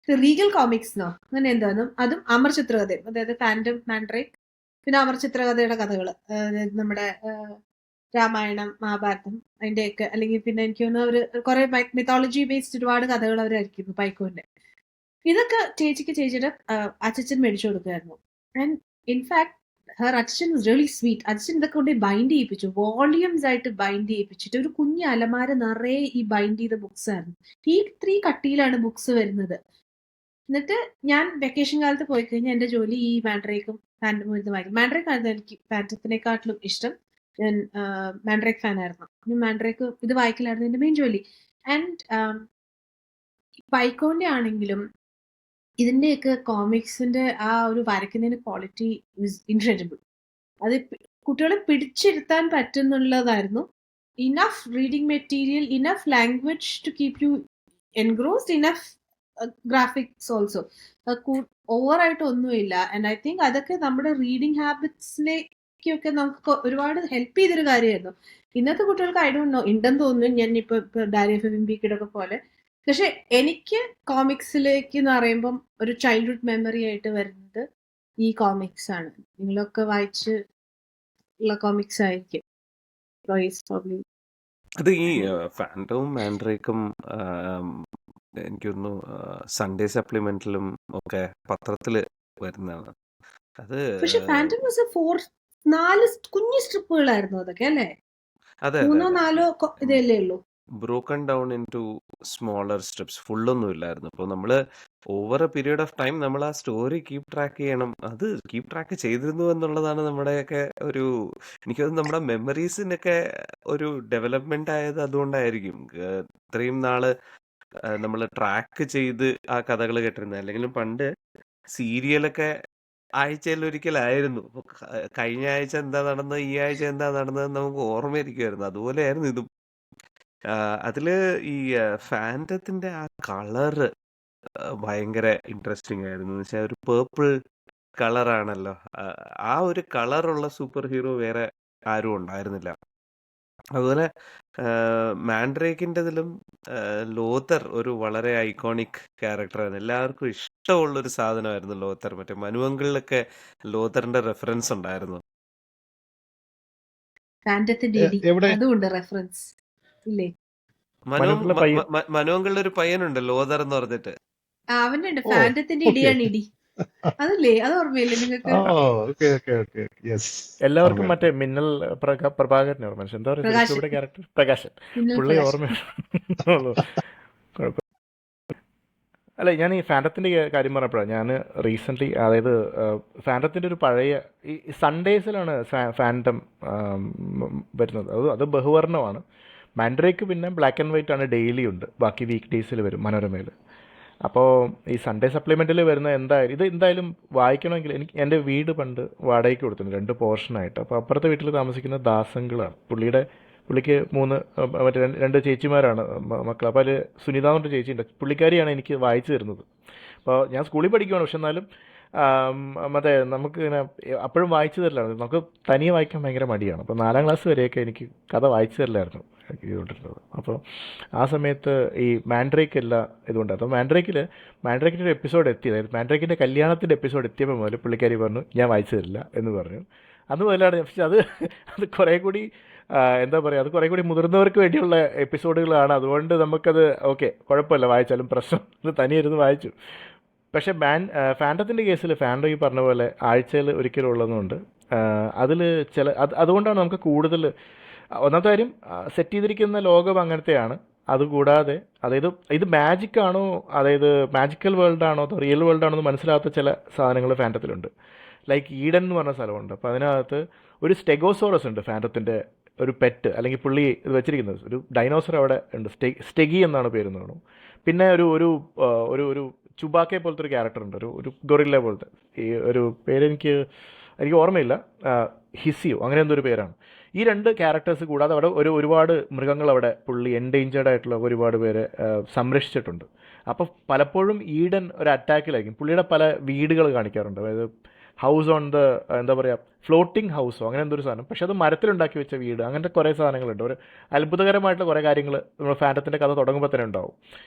Regal comics അങ്ങനെ എന്താണെന്നും, അതും അമർ ചിത്രകഥയും, അതായത് ഫാൻറ്റം മാൻഡ്രേക്ക്, പിന്നെ അമർ ചിത്രകഥയുടെ കഥകൾ, നമ്മുടെ രാമായണം, മഹാഭാരതം, അതിൻ്റെയൊക്കെ, അല്ലെങ്കിൽ പിന്നെ എനിക്ക് തോന്നുന്നു അവർ കുറെ മിത്തോളജി ബേസ്ഡ് ഒരുപാട് കഥകൾ അവരായിരിക്കുന്നു പൈക്കോന്റെ. ഇതൊക്കെ ചേച്ചിയുടെ അച്ഛൻ മേടിച്ചു കൊടുക്കുമായിരുന്നു. ആൻഡ് ഇൻഫാക്ട് ഹെർ അച്ഛൻ വാസ് റിയലി സ്വീറ്റ്. അച്ഛൻ ഇതൊക്കെ കൊണ്ട് ബൈൻഡ് ചെയ്യിപ്പിച്ചു, വോളിയൂംസ് ആയിട്ട് ബൈൻഡ് ചെയ്യിപ്പിച്ചിട്ട് ഒരു കുഞ്ഞ് അലമാര നിറയെ ഈ ബൈൻഡ് ചെയ്ത ബുക്സ് ആയിരുന്നു. ഈ 3 കട്ടിയിലാണ് ബുക്സ് വരുന്നത്. എന്നിട്ട് ഞാൻ വെക്കേഷൻ കാലത്ത് പോയി കഴിഞ്ഞാൽ എൻ്റെ ജോലി ഈ മാൻഡ്രേക്കും ഫാൻറ്റം ഇരുന്ന് വായിക്കും. മാൻഡ്രേക്ക് ആയിരുന്നു എനിക്ക് ഫാൻറ്റത്തിനെക്കാട്ടിലും ഇഷ്ടം. ഞാൻ മാൻഡ്രേക്ക് ഫാൻ ആയിരുന്നു. ഇനി മാൻഡ്രേക്ക് ഇത് വായിക്കലായിരുന്നു എൻ്റെ മെയിൻ ജോലി. ആൻഡ് പൈക്കോന്റെ ആണെങ്കിലും ഇതിന്റെയൊക്കെ കോമിക്സിന്റെ ആ ഒരു വരയ്ക്കുന്നതിന്റെ ക്വാളിറ്റി ഇസ് ഇൻക്രെഡിബിൾ. അത് കുട്ടികളെ പിടിച്ചിരുത്താൻ പറ്റുന്നുള്ളതായിരുന്നു. Enough reading material, enough language to keep you engrossed, enough graphics also. ഓവറായിട്ട് ഒന്നുമില്ല. ആൻഡ് ഐ തിങ്ക് അതൊക്കെ നമ്മുടെ റീഡിംഗ് ഹാബിറ്റ്സിലേക്കൊക്കെ നമുക്ക് ഒരുപാട് ഹെൽപ്പ് ചെയ്തൊരു കാര്യമായിരുന്നു. ഇന്നത്തെ കുട്ടികൾക്ക് ഐ ഡോണ്ട് നോ, ഉണ്ടെന്ന് തോന്നുന്നു. ഞാൻ ഇപ്പൊ ഡയറി ഓഫ് എ വിംബി കിഡൊക്കെ പോലെ. പക്ഷെ എനിക്ക് കോമിക്സിലേക്ക് എന്ന് പറയുമ്പം ഒരു ചൈൽഡ്ഹുഡ് മെമ്മറി ആയിട്ട് വരുന്നത് ഈ കോമിക്സ് ആണ്. നിങ്ങളൊക്കെ വായിച്ചുള്ള കോമിക്സ് ആയിരിക്കും. അത് ഈ ഫാൻറ്റവും മാൻഡ്രേക്കും എനിക്ക് തോന്നുന്നു സൺഡേ സപ്ലിമെന്റിലും ഒക്കെ പത്രത്തില് വരുന്നതാണ്. അത് പക്ഷെ ഫാൻറ്റം വാസ് 4 കുഞ്ഞു സ്ട്രിപ്പുകളായിരുന്നു അതൊക്കെ, അല്ലേ? അതെ 3 4 ഇതല്ലേ ഉള്ളൂ. Broken down into smaller strips, ഫുള്ളൊന്നും ഇല്ലായിരുന്നു. അപ്പോൾ നമ്മൾ over a period of time നമ്മൾ ആ സ്റ്റോറി കീപ് ട്രാക്ക് ചെയ്യണം. അത് കീപ് ട്രാക്ക് ചെയ്തിരുന്നു എന്നുള്ളതാണ് നമ്മുടെയൊക്കെ ഒരു, എനിക്ക് തോന്നുന്നു നമ്മുടെ മെമ്മറീസിനൊക്കെ ഒരു ഡെവലപ്മെന്റ് ആയത് അതുകൊണ്ടായിരിക്കും. ഇത്രയും നാള് നമ്മൾ ട്രാക്ക് ചെയ്ത് ആ കഥകൾ കേട്ടിരുന്നത്. അല്ലെങ്കിലും പണ്ട് സീരിയലൊക്കെ ആഴ്ചയിൽ ഒരിക്കലായിരുന്നു. അപ്പൊ കഴിഞ്ഞ ആഴ്ച എന്താ നടന്നത്, ഈ ആഴ്ച എന്താ നടന്നതെന്ന് നമുക്ക് ഓർമ്മയിരിക്കുമായിരുന്നു. അതുപോലെയായിരുന്നു ഇതും. അതില് ഈ ഫാൻറ്റത്തിന്റെ ആ കളറ് ഭയങ്കര ഇൻട്രസ്റ്റിംഗ് ആയിരുന്നു. എന്ന് വെച്ചാൽ ഒരു പേർപ്പിൾ കളറാണല്ലോ. ആ ഒരു കളറുള്ള സൂപ്പർ ഹീറോ വേറെ ആരും ഉണ്ടായിരുന്നില്ല. അതുപോലെ മാൻഡ്രേക്കിൻ്റെതിലും ലോതർ ഒരു വളരെ ഐക്കോണിക് ക്യാരക്ടറായിരുന്നു. എല്ലാവർക്കും ഇഷ്ടമുള്ളൊരു സാധനമായിരുന്നു ലോതർ. മറ്റേ മനുവങ്കിളിലൊക്കെ ലോതറിന്റെ റെഫറൻസ് ഉണ്ടായിരുന്നു. ഫാൻറ്റത്തിന്റെ ഇടി എവിടെ അതുകൊണ്ട് റെഫറൻസ് ഇല്ലേ? മനുവിന്റെ പയ്യൻ. മനുവങ്കിളിൽ ഒരു പയ്യനുണ്ട് ലോതർ എന്ന് പറഞ്ഞിട്ട്. അവന്റെ ഉണ്ട് ഓ ഫാൻറ്റത്തിന്റെ ഓക്കെ ഇടിയാണ് ഇടി. അതല്ലേ? അത് ഓർമ്മയില്ലേ നിങ്ങൾക്ക്? ഓക്കെ ഓക്കെ ഓക്കെ യെസ് എല്ലാവർക്കും ഓർമ്മയുണ്ട്. മറ്റേ മിന്നൽ പ്രഭാകരനെ ഓർമ്മ. എന്താ പറയുക പ്രകാശൻ, സുരേഷ് ക്യാരക്ടർ? പ്രകാശൻ. മിന്നൽ പുള്ളി പ്രകാശൻ. ഓർമ്മയുള്ളൂ. കുഴപ്പം. അല്ല, ഞാൻ ഈ ഫാൻറ്റത്തിൻ്റെ കാര്യം പറഞ്ഞപ്പോഴാണ് ഞാൻ റീസെൻ്റ്ലി, അതായത് ഫാൻറ്റത്തിൻ്റെ ഒരു പഴയ ഈ സൺഡേസിലാണ് ഫാൻറ്റം വരുന്നത്. അത് ബഹുവർണ്ണമാണ്. മാൻഡ്രേക്ക് പിന്നെ ബ്ലാക്ക് ആൻഡ് വൈറ്റ് ആണ്, ഡെയിലി ഉണ്ട്. ബാക്കി വീക്ക് ഡേയ്സിൽ വരും മനോരമയിൽ. അപ്പോൾ ഈ സൺഡേ സപ്ലിമെൻറ്റിൽ വരുന്ന ഇത് എന്തായാലും വായിക്കണമെങ്കിൽ എനിക്ക്, എൻ്റെ വീട് പണ്ട് വാടകയ്ക്ക് കൊടുത്തിട്ടുണ്ട് 2 പോർഷനായിട്ട്. അപ്പോൾ അപ്പുറത്തെ വീട്ടിൽ താമസിക്കുന്ന ദാസങ്കളാണ്. പുള്ളിക്ക് 3 മറ്റേ 2 ചേച്ചിമാരാണ് മക്കൾ. അപ്പോൾ അതിൽ സുനിത എന്നൊരു ചേച്ചിയുണ്ട്. പുള്ളിക്കാരിയാണ് എനിക്ക് വായിച്ചു തരുന്നത്. അപ്പോൾ ഞാൻ സ്കൂളിൽ പഠിക്കുകയാണ്, പക്ഷെ എന്നാലും മറ്റേ നമുക്ക് ഇങ്ങനെ അപ്പോഴും വായിച്ചു തരില്ലായിരുന്നു. നമുക്ക് തനിയെ വായിക്കാൻ ഭയങ്കര മടിയാണ്. അപ്പോൾ 4ാം ക്ലാസ് വരെയൊക്കെ എനിക്ക് കഥ വായിച്ചു തരില്ലായിരുന്നു ചെയ്തുകൊണ്ടിരുന്നത്. അപ്പോൾ ആ സമയത്ത് ഈ മാൻഡ്രേക്ക് എല്ലാം ഇതുകൊണ്ടായിരുന്നു. മാൻഡ്രേക്കിൻ്റെ ഒരു എപ്പിസോഡ് എത്തി, അതായത് മാൻഡ്രേക്കിൻ്റെ കല്യാണത്തിൻ്റെ എപ്പിസോഡ് എത്തിയപ്പോൾ മുതൽ പുള്ളിക്കാരി പറഞ്ഞു ഞാൻ വായിച്ചു തരില്ല എന്ന് പറഞ്ഞു. അന്ന് മുതലാണ്. പക്ഷെ അത് കുറേ കൂടി എന്താ പറയുക, അത് കുറേ കൂടി മുതിർന്നവർക്ക് വേണ്ടിയുള്ള എപ്പിസോഡുകളാണ്. അതുകൊണ്ട് നമുക്കത് ഓക്കെ, കുഴപ്പമില്ല, വായിച്ചാലും പ്രശ്നം, അത് തനിയിരുന്ന് വായിച്ചു. പക്ഷേ ഫാൻറ്റത്തിൻ്റെ കേസിൽ ഫാൻറ്റം ഈ പറഞ്ഞ പോലെ ആഴ്ചയിൽ ഒരിക്കലും ഉള്ളതുകൊണ്ട് അതിൽ അതുകൊണ്ടാണ് നമുക്ക് കൂടുതൽ, ഒന്നാമത്തെ കാര്യം സെറ്റ് ചെയ്തിരിക്കുന്ന ലോകം അങ്ങനത്തെയാണ്. അതുകൂടാതെ അതായത് ഇത് മാജിക് ആണോ, അതായത് മാജിക്കൽ വേൾഡാണോ അതോ റിയൽ വേൾഡാണോ എന്ന് മനസ്സിലാത്ത ചില സാധനങ്ങൾ ഫാൻറ്റത്തിലുണ്ട്. ലൈക്ക് ഈഡൻ എന്ന് പറഞ്ഞ സ്ഥലമുണ്ട്. അപ്പോൾ അതിനകത്ത് ഒരു സ്റ്റെഗോസോറസ് ഉണ്ട്, ഫാൻറ്റത്തിൻ്റെ ഒരു പെറ്റ്, അല്ലെങ്കിൽ പുള്ളി ഇത് വെച്ചിരിക്കുന്നത് ഒരു ഡൈനോസർ അവിടെ ഉണ്ട്. സ്റ്റെഗി എന്നാണ് പേര് തോന്നുന്നു. പിന്നെ ഒരു ചുബാക്കെ പോലത്തെ ഒരു ക്യാരക്ടർ ഉണ്ട്, ഒരു ഗൊറില്ല പോലത്തെ. ഈ ഒരു പേര് എനിക്ക് ഓർമ്മയില്ല, ഹിസിയോ അങ്ങനെ എന്തോ ഒരു പേരാണ്. ഈ 2 ക്യാരക്ടേഴ്സ് കൂടാതെ അവിടെ ഒരുപാട് മൃഗങ്ങൾ അവിടെ പുള്ളി എൻഡേഞ്ചേർഡ് ആയിട്ടുള്ള ഒരുപാട് പേരെ സംരക്ഷിച്ചിട്ടുണ്ട്. അപ്പോൾ പലപ്പോഴും ഈഡൻ ഒരു അറ്റാക്കിലായിരിക്കും. പുള്ളിയുടെ പല വീടുകൾ കാണിക്കാറുണ്ട്, അതായത് ഹൗസ് ഓൺ ദ എന്താ പറയുക, ഫ്ലോട്ടിംഗ് ഹൗസോ അങ്ങനെ എന്തൊരു സാധനം, പക്ഷെ അത് മരത്തിലുണ്ടാക്കി വെച്ച വീട്, അങ്ങനത്തെ കുറേ സാധനങ്ങളുണ്ട്. ഒരു അത്ഭുതകരമായിട്ടുള്ള കുറേ കാര്യങ്ങൾ നമ്മൾ ഫാൻറ്റത്തിൻ്റെ കഥ തുടങ്ങുമ്പോൾ തന്നെ ഉണ്ടാവും.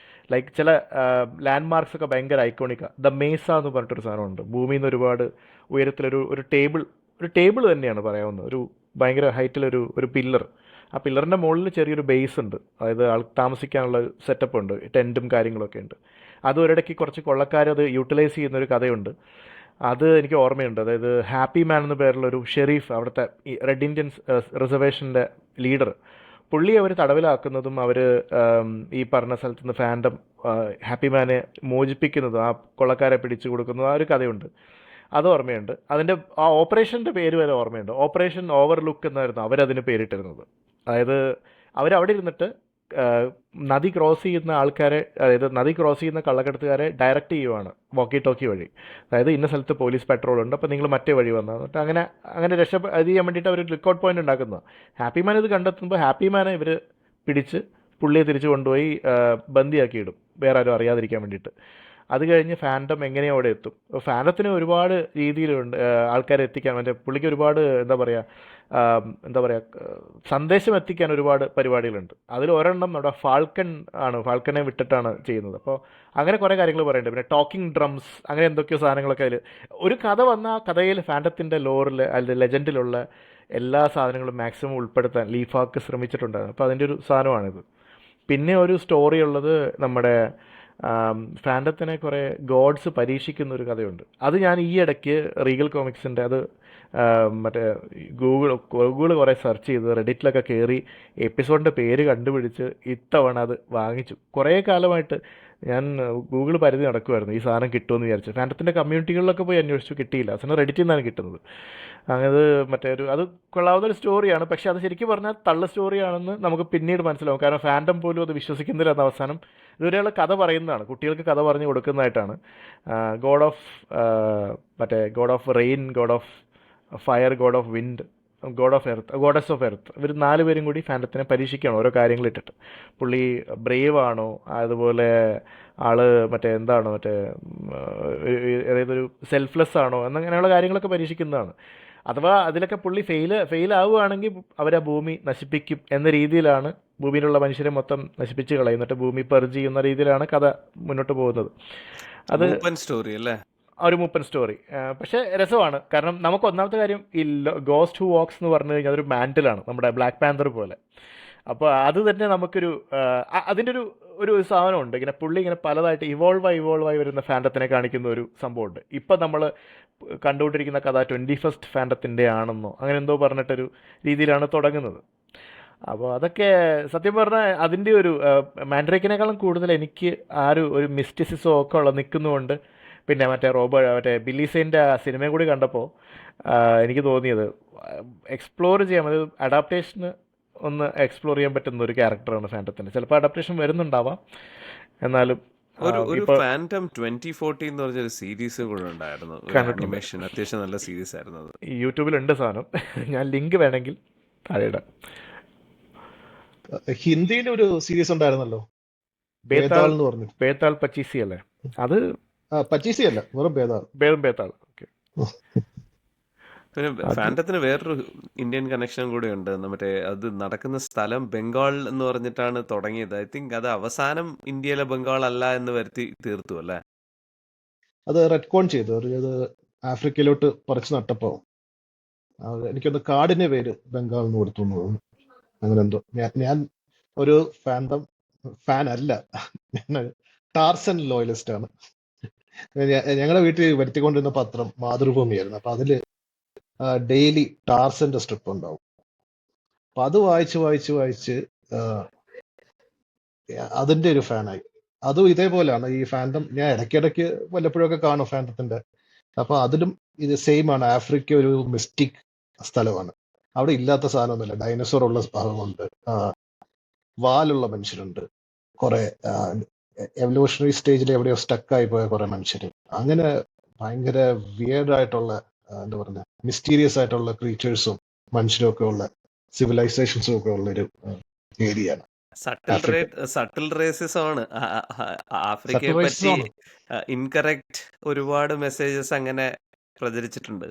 ലൈക്ക് ചില ലാൻഡ് മാർക്സ് ഒക്കെ ഭയങ്കര ഐക്കോണിക്കാണ്. ദ മേസ എന്ന് പറഞ്ഞിട്ടൊരു സാധനമുണ്ട്. ഭൂമിയിൽ നിന്ന് ഒരുപാട് ഉയരത്തിലൊരു ടേബിൾ തന്നെയാണ് പറയാവുന്നത്. ഒരു ഭയങ്കര ഹൈറ്റിലൊരു പില്ലർ. ആ പില്ലറിൻ്റെ മുകളിൽ ചെറിയൊരു ബേസ് ഉണ്ട്, അതായത് ആൾ താമസിക്കാനുള്ള സെറ്റപ്പ് ഉണ്ട്, ടെൻറ്റും കാര്യങ്ങളൊക്കെ ഉണ്ട്. അത് ഒരിടയ്ക്ക് കുറച്ച് കൊള്ളക്കാരത് യൂട്ടിലൈസ് ചെയ്യുന്നൊരു കഥയുണ്ട്. അത് എനിക്ക് ഓർമ്മയുണ്ട്. അതായത് ഹാപ്പി മാൻ എന്ന പേരുള്ളൊരു ഷെരീഫ്, അവിടുത്തെ ഈ റെഡ് ഇന്ത്യൻസ് റിസർവേഷൻ്റെ ലീഡർ, പുള്ളി അവർ തടവിലാക്കുന്നതും അവർ ഈ പറഞ്ഞ സ്ഥലത്ത് നിന്ന് ഫാൻറ്റം ഹാപ്പി മാനെ മോചിപ്പിക്കുന്നതും ആ കൊള്ളക്കാരെ പിടിച്ചു കൊടുക്കുന്നതും ആ ഒരു കഥയുണ്ട്. അത് ഓർമ്മയുണ്ട്. അതിൻ്റെ ആ ഓപ്പറേഷൻ്റെ പേര് വരെ ഓർമ്മയുണ്ട്. ഓപ്പറേഷൻ ഓവർലുക്ക് എന്നായിരുന്നു അവരതിന് പേരിട്ടിരുന്നത്. അതായത് അവരവിടെ ഇരുന്നിട്ട് ആ, നദി ക്രോസ് ചെയ്യുന്ന ആൾക്കാരെ, അതായത് നദി ക്രോസ് ചെയ്യുന്ന കള്ളക്കടത്തുകാരെ ഡയറക്റ്റ് ചെയ്യുവാണ് വോക്കി ടോക്കി വഴി. അതായത് ഇന്ന സ്ഥലത്ത് പോലീസ് പെട്രോൾ ഉണ്ട്, അപ്പോൾ നിങ്ങൾ മറ്റേ വഴി വന്നാൽ എന്നിട്ട് അങ്ങനെ അങ്ങനെ ഇത് ചെയ്യാൻ വേണ്ടിയിട്ട് അവർ ലുക്കൗട്ട് പോയിന്റ് ഉണ്ടാക്കുന്നത്. ഹാപ്പി മാൻ ഇത് കണ്ടെത്തുമ്പോൾ ഹാപ്പി മാനെ ഇവർ പിടിച്ച് പുള്ളിയെ തിരിച്ചു കൊണ്ടുപോയി ബന്ദിയാക്കിയിടും, വേറെ ആരും അറിയാതിരിക്കാൻ വേണ്ടിയിട്ട്. അത് കഴിഞ്ഞ് ഫാൻഡം എങ്ങനെയോ അവിടെ എത്തും. ഫാൻഡത്തിന് ഒരുപാട് രീതിയിലുണ്ട് ആൾക്കാരെ എത്തിക്കാൻ, മറ്റേ പുള്ളിക്ക് ഒരുപാട് എന്താ പറയുക സന്ദേശം എത്തിക്കാൻ ഒരുപാട് പരിപാടികളുണ്ട്. അതിൽ ഒരെണ്ണം നമ്മുടെ ഫാൽക്കൺ ആണ്, ഫാൽക്കനെ വിട്ടിട്ടാണ് ചെയ്യുന്നത്. അപ്പോൾ അങ്ങനെ കുറേ കാര്യങ്ങൾ പറയുന്നുണ്ട്. പിന്നെ ടോക്കിംഗ് ഡ്രംസ് അങ്ങനെ എന്തൊക്കെയോ സാധനങ്ങളൊക്കെ അതിൽ. ഒരു കഥ വന്ന ആ കഥയിൽ ഫാൻഡത്തിൻ്റെ ലോറിൽ അതിൽ ലെജൻഡിലുള്ള എല്ലാ സാധനങ്ങളും മാക്സിമം ഉൾപ്പെടുത്താൻ ലീഫാക്ക് ശ്രമിച്ചിട്ടുണ്ടായിരുന്നു. അപ്പോൾ അതിൻ്റെ ഒരു സാധനമാണിത്. പിന്നെ ഒരു സ്റ്റോറി ഉള്ളത് നമ്മുടെ ഫാൻഡത്തിനെ കുറേ ഗോഡ്സ് പരീക്ഷിക്കുന്ന ഒരു കഥയുണ്ട്. അത് ഞാൻ ഈ ഇടയ്ക്ക് റീഗൽ കോമിക്സിൻ്റെ അത് മറ്റേ ഗൂഗിൾ കുറേ സെർച്ച് ചെയ്ത് റെഡിറ്റിലൊക്കെ കയറി എപ്പിസോഡിൻ്റെ പേര് കണ്ടുപിടിച്ച് ഇത്തവണ അത് വാങ്ങിച്ചു. കുറേ കാലമായിട്ട് ഞാൻ ഗൂഗിൾ പരിധി നടക്കുമായിരുന്നു ഈ സാധനം കിട്ടുമെന്ന് വിചാരിച്ചു. ഫാൻഡത്തിൻ്റെ കമ്മ്യൂണിറ്റികളിലൊക്കെ പോയി അന്വേഷിച്ചു, കിട്ടിയില്ല. അവസാനം റെഡിറ്റിൽ നിന്നാണ് കിട്ടുന്നത്. അത് മറ്റേ അത് കൊള്ളാവുന്ന ഒരു സ്റ്റോറിയാണ്. പക്ഷെ അത് ശരിക്കും പറഞ്ഞാൽ തള്ള സ്റ്റോറിയാണെന്ന് നമുക്ക് പിന്നീട് മനസ്സിലാവും. കാരണം ഫാൻഡം പോലും അത് വിശ്വസിക്കുന്നില്ല എന്ന അവസാനം ഇതൊരാൾ കഥ പറയുന്നതാണ്, കുട്ടികൾക്ക് കഥ പറഞ്ഞു കൊടുക്കുന്നതായിട്ടാണ്. God of rain, god of fire, god of wind, goddess of earth, ഇവർ 4 പേരും കൂടി ഫാൻഡത്തിനെ പരീക്ഷിക്കുകയാണ് ഓരോ കാര്യങ്ങളിട്ടിട്ട്. പുള്ളി ബ്രേവ് ആണോ, അതുപോലെ ആള് ഏതൊരു സെൽഫ്ലെസ് ആണോ എന്നങ്ങനെയുള്ള കാര്യങ്ങളൊക്കെ പരീക്ഷിക്കുന്നതാണ്. അഥവാ അതിലൊക്കെ പുള്ളി ഫെയിൽ ആവുകയാണെങ്കിൽ അവരെ ഭൂമി നശിപ്പിക്കും എന്ന രീതിയിലാണ്, ഭൂമിയിലുള്ള മനുഷ്യരെ മൊത്തം നശിപ്പിച്ച് കളയും, എന്നിട്ട് ഭൂമി പെർജ് ചെയ്യുന്ന രീതിയിലാണ് കഥ മുന്നോട്ട് പോകുന്നത്. അത് സ്റ്റോറി അല്ലേ, ഒരു മൂപ്പൻ സ്റ്റോറി. പക്ഷേ രസമാണ്. കാരണം നമുക്ക് ഒന്നാമത്തെ കാര്യം ഈ ഗോസ്റ്റ് ഹു വാക്സ് എന്ന് പറഞ്ഞു കഴിഞ്ഞാൽ അതൊരു മാൻറ്റിലാണ്, നമ്മുടെ ബ്ലാക്ക് പാന്തർ പോലെ. അപ്പോൾ അത് തന്നെ നമുക്കൊരു അതിൻ്റെ ഒരു സാധനമുണ്ട്. ഇങ്ങനെ പുള്ളി ഇങ്ങനെ പലതായിട്ട് ഇവോൾവ് ആയി വരുന്ന ഫാൻഡത്തിനെ കാണിക്കുന്ന ഒരു സംഭവമുണ്ട്. ഇപ്പം നമ്മൾ കണ്ടുകൊണ്ടിരിക്കുന്ന കഥ 21st ഫാൻഡത്തിൻ്റെ ആണെന്നോ അങ്ങനെ എന്തോ പറഞ്ഞിട്ടൊരു രീതിയിലാണ് തുടങ്ങുന്നത്. അപ്പോൾ അതൊക്കെ സത്യം പറഞ്ഞാൽ അതിൻ്റെ ഒരു മാൻഡ്രേക്കിനേക്കാളും കൂടുതൽ എനിക്ക് ആ ഒരു മിസ്റ്റിസിസം ഒക്കെ നിൽക്കുന്നുകൊണ്ട്, പിന്നെ മറ്റേ ബില്ലീസൈൻ്റെ ആ സിനിമയും കൂടി കണ്ടപ്പോൾ എനിക്ക് തോന്നിയത് എക്സ്പ്ലോർ ചെയ്യാൻ, അത് അഡാപ്റ്റേഷന് ഒന്ന് എക്സ്പ്ലോർ ചെയ്യാൻ പറ്റുന്ന ഒരു ക്യാരക്ടറാണ് ഫാൻഡത്തിന്. ചിലപ്പോൾ അഡാപ്റ്റേഷൻ വരുന്നുണ്ടാവാം, എന്നാലും ഒരു ഫാൻറ്റം 2014 എന്ന് പറഞ്ഞൊരു സീരീസ് കൂടെ ഉണ്ടായിരുന്നു, അനിമേഷൻ, അത്യാവശ്യം നല്ല സീരീസ് ആയിരുന്നു അത്. യൂട്യൂബിലുണ്ട് സാധനം. ഞാൻ ലിങ്ക് വേണമെങ്കിൽ താഴെ ഇടാം. ഹിന്ദിയിൽ ഒരു സീരീസ് ഉണ്ടായിരുന്നല്ലോ, ബേതാൾ എന്ന് പറഞ്ഞു. ബേതാൾ പച്ചീസി അല്ലേ അത്? പച്ചീസി അല്ല, വെറും ബേതാൾ. ബേതാൾ. ഓക്കെ. പിന്നെ ഫാൻറ്റത്തിന് വേറൊരു ഇന്ത്യൻ കണക്ഷൻ കൂടെ ഉണ്ട്. മറ്റേ അത് നടക്കുന്ന സ്ഥലം ബംഗാൾ എന്ന് പറഞ്ഞിട്ടാണ് തുടങ്ങിയത്. ഐ തിങ്ക് അത് അവസാനം ഇന്ത്യയിലെ ബംഗാൾ അല്ല എന്ന് വരുത്തി തീർത്തു അല്ലേ? അത് റെഡ്കോൺ ചെയ്തു, അത് ആഫ്രിക്കയിലോട്ട് പറിച്ചു നട്ടപ്പോ എനിക്കൊന്ന് കാടിന്റെ പേര് ബംഗാൾ എന്ന് കൊടുത്തു എന്ന് തോന്നുന്നു. അങ്ങനെ എന്തോ. ഞാൻ ഒരു ഫാൻ അല്ല, ഞാൻ ടാർസൻ ലോയലിസ്റ്റ് ആണ്. ഞങ്ങളുടെ വീട്ടിൽ വരുത്തിക്കൊണ്ടിരുന്ന പത്രം മാതൃഭൂമിയായിരുന്നു. അപ്പൊ അതില് ഡെയിലി ടാർസന്റെ സ്ട്രിപ്പ് ഉണ്ടാവും. അപ്പൊ അത് വായിച്ച് അതിന്റെ ഒരു ഫാനായി. അതും ഇതേപോലെയാണ് ഈ ഫാൻഡം. ഞാൻ ഇടയ്ക്കിടയ്ക്ക് വല്ലപ്പോഴൊക്കെ കാണും ഫാൻഡത്തിന്റെ. അപ്പൊ അതിലും ഇത് സെയിം ആണ്. ആഫ്രിക്ക ഒരു മിസ്റ്റിക് സ്ഥലമാണ്. അവിടെ ഇല്ലാത്ത സാധനമൊന്നുമില്ല. ഡൈനസോർ ഉള്ള ഭാഗമുണ്ട്, വാലുള്ള മനുഷ്യരുണ്ട്, കുറെ എവല്യൂഷണറി സ്റ്റേജിൽ എവിടെയോ സ്റ്റക്കായി പോയ കുറെ മനുഷ്യർ. അങ്ങനെ ഭയങ്കര വിയേർഡ് ആയിട്ടുള്ള, എന്താ പറയുക, മിസ്റ്റീരിയസ് ആയിട്ടുള്ള ക്രീച്ചേഴ്സും മനുഷ്യരും ഒക്കെ ഉള്ള, സിവിലൈസേഷൻസും ഒക്കെ ഉള്ള ഒരു ഏരിയ ആണ്. സട്ടിൽ റേസിസം ആണ് ആഫ്രിക്കയെ പറ്റി. ഇൻകറക്റ്റ് ഒരുപാട് മെസ്സേജസ് അങ്ങനെ പ്രചരിച്ചിട്ടുണ്ട്.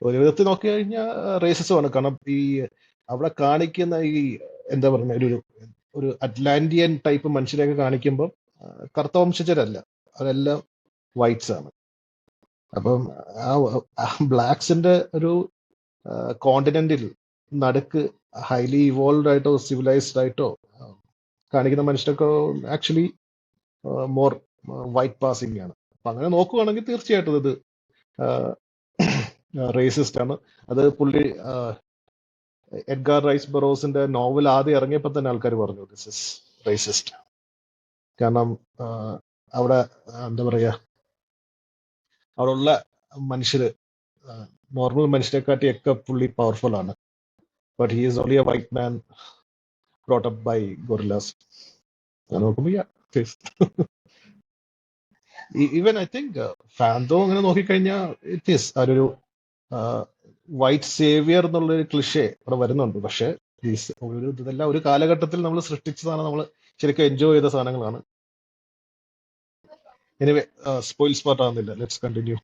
ഒരു വിധത്തിൽ നോക്കി കഴിഞ്ഞാൽ റേസിസമാണ്. കാരണം ഈ അവിടെ കാണിക്കുന്ന ഈ എന്താ പറയുക, ഒരു അറ്റ്ലാന്റിയൻ ടൈപ്പ് മനുഷ്യരെയൊക്കെ കാണിക്കുമ്പോൾ കറുത്ത വംശജരല്ല, അതെല്ലാം വൈറ്റ്സ് ആണ്. അപ്പം ആ ബ്ലാക്സിന്റെ ഒരു കോണ്ടിനെന്റിൽ നടുക്ക് ഹൈലി ഇവോൾവ് ആയിട്ടോ സിവിലൈസ്ഡ് ആയിട്ടോ കാണിക്കുന്ന മനുഷ്യരൊക്കെ ആക്ച്വലി മോർ വൈറ്റ് പാസിംഗ് ആണ്. അപ്പൊ അങ്ങനെ നോക്കുവാണെങ്കിൽ തീർച്ചയായിട്ടും ഇത് റേസിസ്റ്റ് ആണ്. അത് പുള്ളി എഡ്ഗാർ റൈസ് ബറോസിന്റെ നോവൽ ആദ്യം ഇറങ്ങിയപ്പോൾ തന്നെ ആൾക്കാർ പറഞ്ഞു ദിസ് ഇസ് റേസിസ്റ്റ്. കാരണം അവിടെ എന്താ പറയാ, അവിടെയുള്ള മനുഷ്യര് നോർമൽ മനുഷ്യരെക്കാട്ടിയൊക്കെ പുള്ളി പവർഫുൾ ആണ്. But he is only a white man brought up by gorillas. ഞാൻ നോക്കുമ്പോ ഈവൻ ഐ തിങ്ക് ഫാന്തോ അങ്ങനെ നോക്കിക്കഴിഞ്ഞാൽ ഇറ്റ് ഈസ് ഒരു വൈറ്റ് സേവിയർ എന്നുള്ളൊരു ക്ലിഷേ അവിടെ വരുന്നുണ്ട്. പക്ഷെ ഇതെല്ലാം ഒരു കാലഘട്ടത്തിൽ നമ്മൾ സൃഷ്ടിച്ചതാണ്, നമ്മൾ ശരിക്കും എൻജോയ് ചെയ്ത സാധനങ്ങളാണ്. എനിവേ സ്പോയിൽ സ്പാർട്ട് ആവുന്നില്ല, ലെറ്റ്സ് കണ്ടിന്യൂ.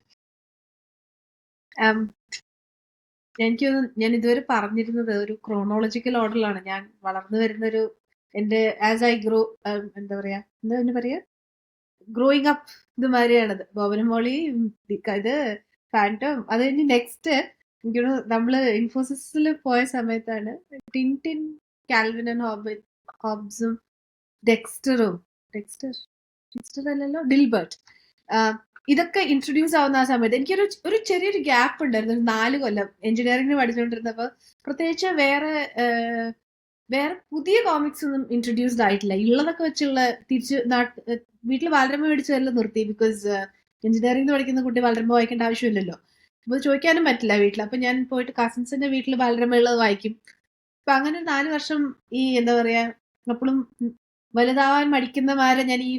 എനിക്ക് ഞാൻ ഇതുവരെ പറഞ്ഞിരുന്നത് ഒരു ക്രോണോളജിക്കൽ ഓർഡറിലാണ് ഞാൻ വളർന്നു വരുന്നൊരു എൻ്റെ ആസ് ഐ ഗ്രോ എന്താ പറയാ ഗ്രോയിങ് അപ്പ് ഇത് മാതിരിയാണത്. ബോബനും മോളി ഇത് ഫാൻറ്റം, അത് കഴിഞ്ഞ് നെക്സ്റ്റ് എനിക്ക് നമ്മള് ഇൻഫോസിസിൽ പോയ സമയത്താണ് ടിൻടിൻ, കാൽവിൻ ആൻഡ് ഹോബ്സും ഡെക്സ്റ്റർ അല്ലല്ലോ, ഡിൽബർട്ട്, ഇതൊക്കെ ഇൻട്രൊഡ്യൂസ് ആവുന്ന ആ സമയത്ത് എനിക്കൊരു ചെറിയൊരു ഗ്യാപ്പ് ഉണ്ടായിരുന്നു. ഒരു 4 കൊല്ലം എഞ്ചിനീയറിംഗിന് പഠിച്ചുകൊണ്ടിരുന്നപ്പോൾ പ്രത്യേകിച്ച് വേറെ പുതിയ കോമിക്സ് ഒന്നും ഇൻട്രൊഡ്യൂസ്ഡ് ആയിട്ടില്ല. ഉള്ളതൊക്കെ വെച്ചുള്ള തിരിച്ച് വീട്ടിൽ ബാലരമ മേടിച്ചതെല്ലാം നിർത്തി. ബിക്കോസ് എഞ്ചിനീയറിംഗിന് പഠിക്കുന്ന കുട്ടി ബാലരമ വായിക്കേണ്ട ആവശ്യമില്ലല്ലോ. അപ്പോൾ ചോദിക്കാനും പറ്റില്ല വീട്ടിൽ. അപ്പം ഞാൻ പോയിട്ട് കസിൻസിന്റെ വീട്ടിൽ ബാലരമ ഉള്ളത് വായിക്കും. അപ്പൊ അങ്ങനെ 4 വർഷം ഈ എന്താ പറയാ അപ്പോഴും വലുതാവാൻ മടിക്കുന്നമാരെ ഞാൻ ഈ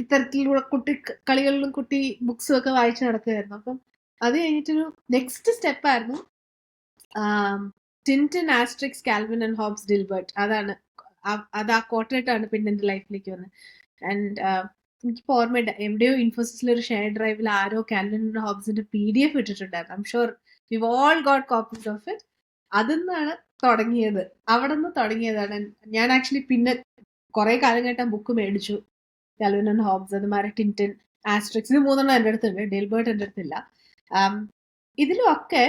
ഇത്തരത്തിലുള്ള കുട്ടി കളികളിലും കുട്ടി ബുക്സും ഒക്കെ വായിച്ചു നടക്കുകയായിരുന്നു. അപ്പം അത് കഴിഞ്ഞിട്ടൊരു നെക്സ്റ്റ് സ്റ്റെപ്പായിരുന്നു Tintin, Asterix, Calvin and Hobbes, Dilbert. അത് ആ ക്വാർട്ടറായിട്ടാണ് പിന്നെ എൻ്റെ ലൈഫിലേക്ക് വന്നത്. ആൻഡ് എനിക്കിപ്പോൾ ഓർമ്മയുണ്ട്, എവിടെയോ ഇൻഫോസിസിലെ ഒരു ഷെയർ ഡ്രൈവിൽ ആരോ കാൽവിൻ ആൻഡ് ഹോബ്സിന്റെ PDF ഇട്ടിട്ടുണ്ടായിരുന്നു. I'm sure we all got copies of it. അതിന്നാണ് തുടങ്ങിയത്, അവിടെ നിന്ന് തുടങ്ങിയതാണ്. ഞാൻ ആക്ച്വലി പിന്നെ കുറെ കാലം കേട്ട ബുക്ക് മേടിച്ചു, കാൽവിൻ ആൻഡ് ഹോബ്സ്, അതുമാതിരി ടിൻടിൻ, ആസ്ട്രിക്സ്. ഇത് 3 എൻ്റെ അടുത്തുണ്ട്, ഡിൽബർട്ട് എൻ്റെ അടുത്തില്ല. ഇതിലൊക്കെ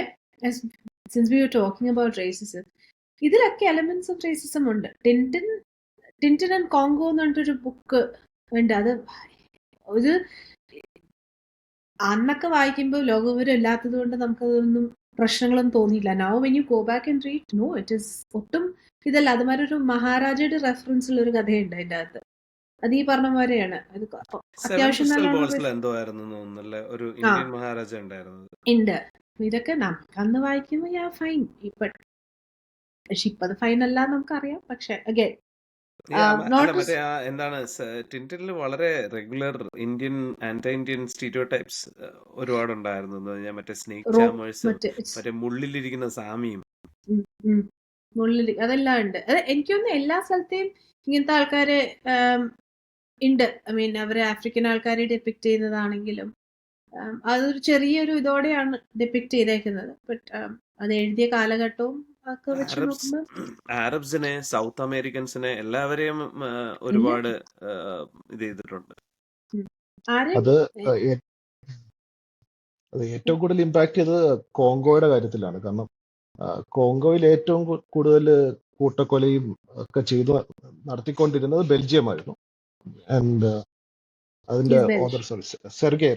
since we are talking about racism, ഇതിലൊക്കെ എലമെന്റ്സ് ഓഫ് റേസിസം ഉണ്ട്. ടിൻടിൻ ആൻഡ് കോങ്കോ എന്ന് പറഞ്ഞിട്ടൊരു ബുക്ക് ഉണ്ട്. അത് ഒരു അന്നൊക്കെ വായിക്കുമ്പോൾ ലോകവിവരം ഇല്ലാത്തത് കൊണ്ട് നമുക്കതൊന്നും പ്രശ്നങ്ങളൊന്നും തോന്നിയില്ല. Now when you go back and read, no, it is ഒട്ടും ഇതല്ല. അതുമാതിരി ഒരു മഹാരാജയുടെ റെഫറൻസ് ഉള്ള ഒരു കഥയുണ്ട് അതിൻ്റെ അകത്ത്. അത് ഈ പറഞ്ഞ പോലെയാണ്. അത് അത്യാവശ്യം ഉണ്ട്. ഇതൊക്കെ അന്ന് വായിക്കുമ്പോ ഫൈൻ, പക്ഷെ ഇപ്പൊ അത് ഫൈൻ അല്ല നമുക്കറിയാം. പക്ഷെ അഗൈൻ എന്താണ് ടിൻടിനിൽ വളരെ regular Indian anti Indian stereotypes ഒരുപാടുണ്ടായിരുന്നു. മറ്റേ സ്നേക് ചാമേഴ്സ്, മറ്റേ മുള്ളിലിരിക്കുന്ന സാമിയും അതെല്ലാം ഉണ്ട്. അത് എനിക്കൊന്ന് എല്ലാ സ്ഥലത്തെയും ഇങ്ങനത്തെ ആൾക്കാര് ഉണ്ട്. ഐ മീൻ അവര് ആഫ്രിക്കൻ ആൾക്കാരെ ഡെപിക്ട് ചെയ്യുന്നതാണെങ്കിലും അതൊരു ചെറിയൊരു ഇതോടെയാണ് ഡെപിക്ട് ചെയ്തേക്കുന്നത്. ബട്ട് അത് എഴുതിയ കാലഘട്ടവും ഒക്കെ വെച്ച് നോക്കുമ്പോൾ അറബ്സിനെ, സൗത്ത് അമേരിക്കൻസിനെ എല്ലാവരെയും ഒരുപാട് ഇത് ചെയ്തിട്ടുണ്ട്. അത് ഏറ്റവും കൂടുതൽ ഇമ്പാക്ട് ചെയ്തത് കോങ്കോയുടെ കാര്യത്തിലാണ്. കാരണം കോങ്കോയിൽ ഏറ്റവും കൂടുതൽ കൂട്ടക്കൊലയും ഒക്കെ നടത്തിക്കൊണ്ടിരുന്നത് ബെൽജിയമായിരുന്നു. ആൻഡ് അതിന്റെ ഓദർ സെർഗെ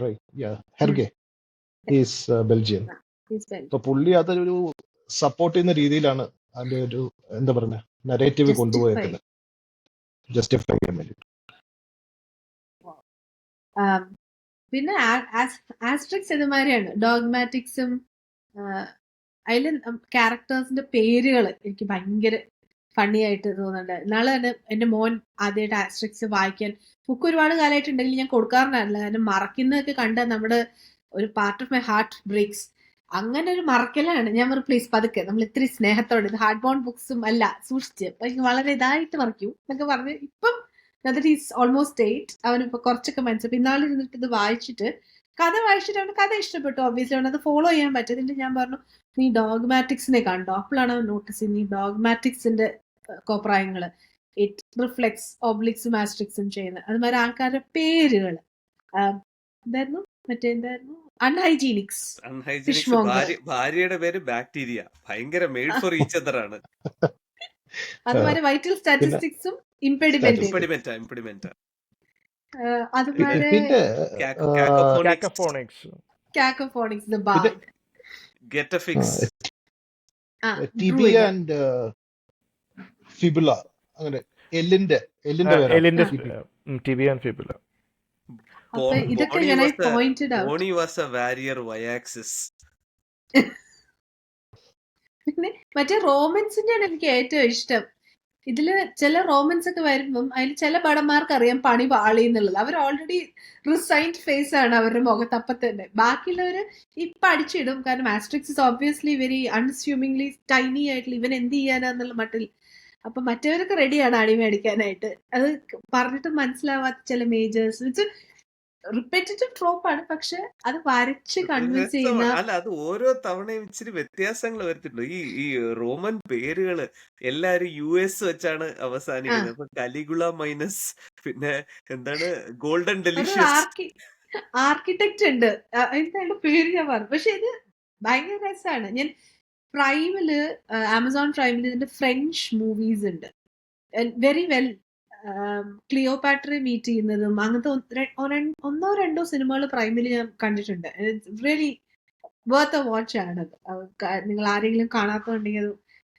ഹെർഗെ ഈസ് ബെൽജിയൻ. അപ്പൊ പുള്ളി അതൊരു സപ്പോർട്ട് ചെയ്യുന്ന രീതിയിലാണ് അതിന്റെ ഒരു എന്താ പറയുക നരേറ്റീവ് കൊണ്ടുപോയേക്കുന്നത്, ജസ്റ്റിഫൈ ചെയ്യാൻ വേണ്ടി. പിന്നെ ആസ്ട്രിക്സ് ഇതുമാതിരിയാണ്. ഡോഗ്മാറ്റിക്സും അതിൽ ക്യാരക്ടേഴ്സിന്റെ പേരുകൾ എനിക്ക് ഭയങ്കര ഫണ്ണി ആയിട്ട് തോന്നുന്നുണ്ട്. നാളെ തന്നെ എൻ്റെ മോൻ ആദ്യമായിട്ട് ആസ്ട്രിക്സ് വായിക്കാൻ ബുക്ക് ഒരുപാട് കാലമായിട്ടുണ്ടെങ്കിൽ ഞാൻ കൊടുക്കാറുണ്ടായിരുന്നില്ല. കാരണം മറക്കുന്നതൊക്കെ കണ്ടാൽ നമ്മുടെ ഒരു part of my heart breaks. അങ്ങനെ ഒരു മറക്കലാണ്. ഞാൻ പ്ലീസ് പതുക്കെ, നമ്മൾ ഇത്തിരി സ്നേഹത്തോടെ, ഇത് ഹാർഡ് ബോണ്ട് ബുക്സും അല്ല, സൂക്ഷിച്ച് വളരെ ഇതായിട്ട് മറക്കൂ എന്നൊക്കെ പറഞ്ഞ് ഇപ്പം ഈസ് ഓൾമോസ്റ്റ് 8. അവനിപ്പോൾ കുറച്ചൊക്കെ മനസ്സിലായി. ഇന്നാളിൽ ഇരുന്നിട്ട് ഇത് വായിച്ചിട്ട് കഥ അവന് കഥ ഇഷ്ടപ്പെട്ടു. ഒബ്വിയസ്ലി അവനത് ഫോളോ ചെയ്യാൻ പറ്റുന്നില്ല. ഞാൻ പറഞ്ഞു, നീ ഡോഗ്മാറ്റിക്സിനെ കണ്ടോ? അപ്പോഴാണ് അവൻ നോട്ടീസ് ചെയ്യുന്നത് ഈ ഡോഗ്മാറ്റിക്സിന്റെ കോപ്രായങ്ങള്. ഇറ്റ് റിഫ്ലെക്ട്സ് ഓബ്ലിക്സും ആസ്ട്രിക്സും ചെയ്യുന്നത്. അതുമാതിരി ആൾക്കാരുടെ പേരുകൾ എന്തായിരുന്നു, മറ്റേന്തായിരുന്നു, അൺഹൈജീനിക്സ്. ഭാര്യയുടെ പേര് ബാക്ടീരിയ, ഭയങ്കര മെയ്ഡ് ഫോർ ഈച്ച് അതർ ആണ്. അതുമാതിരി വൈറ്റൽ സ്റ്റാറ്റിസ്റ്റിക്സും ഇംപെഡിമെന്റ്. അതുമാതിരി Cacofonix, the bard, get a fix, tibia and fibula, അങ്ങനെ എല്ലിന്റെ ടിബി ആൻഡ് ഫിബുല. അപ്പൊ ഇതൊക്കെ Bonnie when I was a pointed out. Bonnie was a warrior y-axis. പിന്നെ മറ്റേ റോമൻസിന്റെയാണ് എനിക്ക് ഏറ്റവും ഇഷ്ടം. ഇതില് ചില റോമൻസ് ഒക്കെ വരുമ്പം അതിൽ ചില പടന്മാർക്ക് അറിയാം പണി പാളി എന്നുള്ളത്. അവർ ഓൾറെഡി റിസൈൻഡ് ഫേസ് ആണ് അവരുടെ മുഖത്ത് അപ്പം തന്നെ. ബാക്കിയുള്ളവര് ഇപ്പൊ അടിച്ചിടും. കാരണം Asterix is obviously very unassumingly tiny ആയിട്ടുള്ള ഇവൻ എന്ത് ചെയ്യാനാന്നുള്ള മട്ടിൽ. അപ്പൊ മറ്റവരൊക്കെ റെഡിയാണ് അടി മേടിക്കാനായിട്ട്. അത് പറഞ്ഞിട്ട് മനസ്സിലാവാത്ത ചില മേജേഴ്സ് റിപ്പറ്റീവ് ട്രോപ്പാണ്, പക്ഷെ അത് വരച്ച് കൺവിൻസ് ചെയ്യുന്ന അല്ല, അത് ഓരോ തവണയും ഇച്ചിരി വ്യത്യാസങ്ങൾ വരുത്തിട്ടുണ്ട്. ഈ റോമൻ പേരുകള് എല്ലാരും US വെച്ചാണ് അവസാനിക്കുന്നത്. അപ്പൊ കലിഗുള മൈനസ് പിന്നെ എന്താണ് ഗോൾഡൻ ഒരു ഡെലിഷ്യസ്. ആർക്കിടെക്ട് ഉണ്ട്. എന്തായാലും പേര് ഞാൻ പറഞ്ഞു. പക്ഷെ ഇത് ഭയങ്കര രസമാണ്. ഞാൻ പ്രൈമില് ആമസോൺ പ്രൈമിൽ ഇതിന്റെ ഫ്രഞ്ച് മൂവീസ് ഉണ്ട്. വെരി വെൽ ക്ലിയോപാട്രയെ മീറ്റ് ചെയ്യുന്നതും അങ്ങനത്തെ ഒന്നോ രണ്ടോ സിനിമകൾ പ്രൈമിൽ ഞാൻ കണ്ടിട്ടുണ്ട്. റിയലി വർത്ത് എ വാച്ച് ആണത്. നിങ്ങൾ ആരെങ്കിലും കാണാത്തതുണ്ടെങ്കിൽ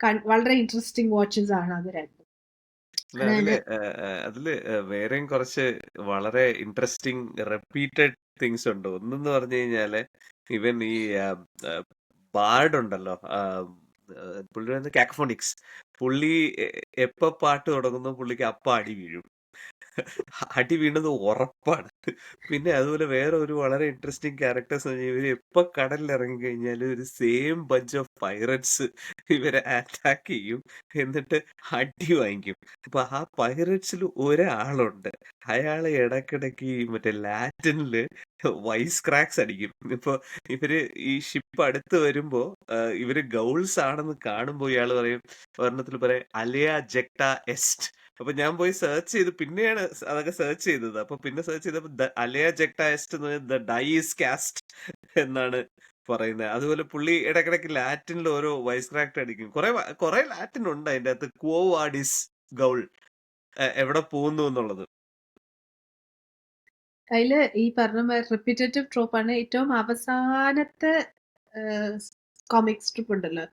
അത് വളരെ ഇൻട്രസ്റ്റിംഗ് വാച്ചസ് ആണ് അത് രണ്ടും. അതില് വേറെയും കുറച്ച് വളരെ ഇൻട്രസ്റ്റിംഗ് റിപ്പീറ്റഡ് തിങ്സ് ഉണ്ട്. ഒന്നെന്ന് പറഞ്ഞു കഴിഞ്ഞാല് ഇവൻ ഈ ബാർഡ് ഉണ്ടല്ലോ, പുള്ളി കാക്കഫോണിക്സ്. പുള്ളി എപ്പ പാട്ട് തുടങ്ങുന്നു പുള്ളിക്ക് അപ്പ അടി വീഴും. അടി വീണത് ഉറപ്പാണ്. പിന്നെ അതുപോലെ വേറെ ഒരു വളരെ ഇൻട്രസ്റ്റിംഗ് ക്യാരക്ടേഴ്സ് ഇവര് എപ്പോ കടലിൽ ഇറങ്ങി കഴിഞ്ഞാലും ഒരു സെയിം ബഞ്ച് ഓഫ് പൈററ്റ്സ് ഇവരെ അറ്റാക്ക് ചെയ്യും, എന്നിട്ട് അടി വാങ്ങിക്കും. അപ്പൊ ആ പൈററ്റ്സിൽ ഒരാളുണ്ട്, അയാള് ഇടക്കിടക്ക് മറ്റേ ലാറ്റിനില് വൈസ് ക്രാക്സ് അടിക്കും. ഇപ്പൊ ഇവര് ഈ ഷിപ്പ് അടുത്ത് വരുമ്പോ ഇവര് ഗൗൾസ് ആണെന്ന് കാണുമ്പോ ഇയാള് പറയും, ഒരെണ്ണത്തിൽ പറയും അലിയ ജെക്ട എസ്റ്റ്. അപ്പൊ ഞാൻ പോയി സെർച്ച് ചെയ്ത് പിന്നെയാണ് അതൊക്കെ സെർച്ച് ചെയ്തത്. അപ്പൊ പിന്നെ സെർച്ച് ചെയ്തപ്പോ അലിയ ജെക്ട എസ്റ്റ് എന്ന് പറഞ്ഞാൽ ദ ഡൈ ഈസ് കാസ്റ്റ് എന്നാണ് പറയുന്നത്. അതുപോലെ പുള്ളി ഇടക്കിടക്ക് ലാറ്റിനിൽ ഓരോ വൈസ് ക്രാക്ട് അടിക്കും. കുറെ ലാറ്റിൻ ഉണ്ട് അതിന്റെ അകത്ത്. ക്വോ വാഡിസ് ഗൗൾ, എവിടെ പോകുന്നു എന്നുള്ളത്. അതില് ഈ പറഞ്ഞ റിപ്പീറ്റേറ്റീവ് ട്രോപ്പാണ്. ഏറ്റവും അവസാനത്തെ കോമിക് സ്ട്രിപ്പ് ഉണ്ടല്ലോ,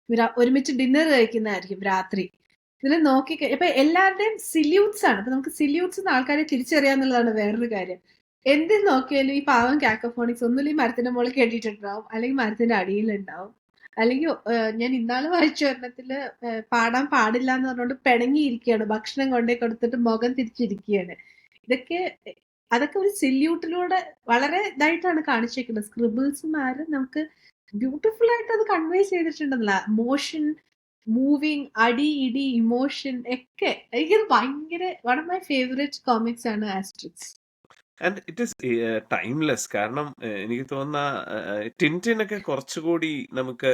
ഇവര് ഒരുമിച്ച് ഡിന്നർ കഴിക്കുന്നതായിരിക്കും രാത്രി. ഇതിൽ നോക്കി ഇപ്പൊ എല്ലാവരുടെയും സില്യൂട്ട്സ് ആണ്. അപ്പൊ നമുക്ക് സില്യൂട്ട്സ് ആൾക്കാരെ തിരിച്ചറിയാന്നുള്ളതാണ് വേറൊരു കാര്യം. എന്തിൽ നോക്കിയാലും ഈ പാവം കാക്കഫോണിക്സ് ഒന്നുമില്ലെങ്കിൽ മരത്തിന്റെ മുകളിൽ കേട്ടിട്ടുണ്ടാവും, അല്ലെങ്കിൽ മരത്തിന്റെ അടിയിലുണ്ടാവും, അല്ലെങ്കിൽ ഞാൻ ഇന്നാള് വായിച്ച ഒരെണ്ണത്തില് പാടാൻ പാടില്ല എന്ന് പറഞ്ഞുകൊണ്ട് പിണങ്ങിയിരിക്കുകയാണ്, ഭക്ഷണം കൊണ്ടേ കൊടുത്തിട്ട് മുഖം തിരിച്ചിരിക്കുകയാണ്. അതൊക്കെ ഒരു സില്യൂട്ടിലൂടെ വളരെ ഇതായിട്ടാണ് കാണിച്ചേക്കുന്നത്. സ്ക്രിബിൾസുമാര് നമുക്ക് ബ്യൂട്ടിഫുൾ ആയിട്ട് അത് കൺവേ ചെയ്തിട്ടുണ്ടെന്നല്ല. മോഷൻ, മൂവിങ്, അടി ഇടി, ഇമോഷൻ ഒക്കെ. എനിക്കത് ഭയങ്കര one of my favourite comics ആണ് Asterix. And it is timeless. കാരണം എനിക്ക് തോന്നുന്ന ടിൻറ്റിനൊക്കെ കുറച്ചുകൂടി നമുക്ക്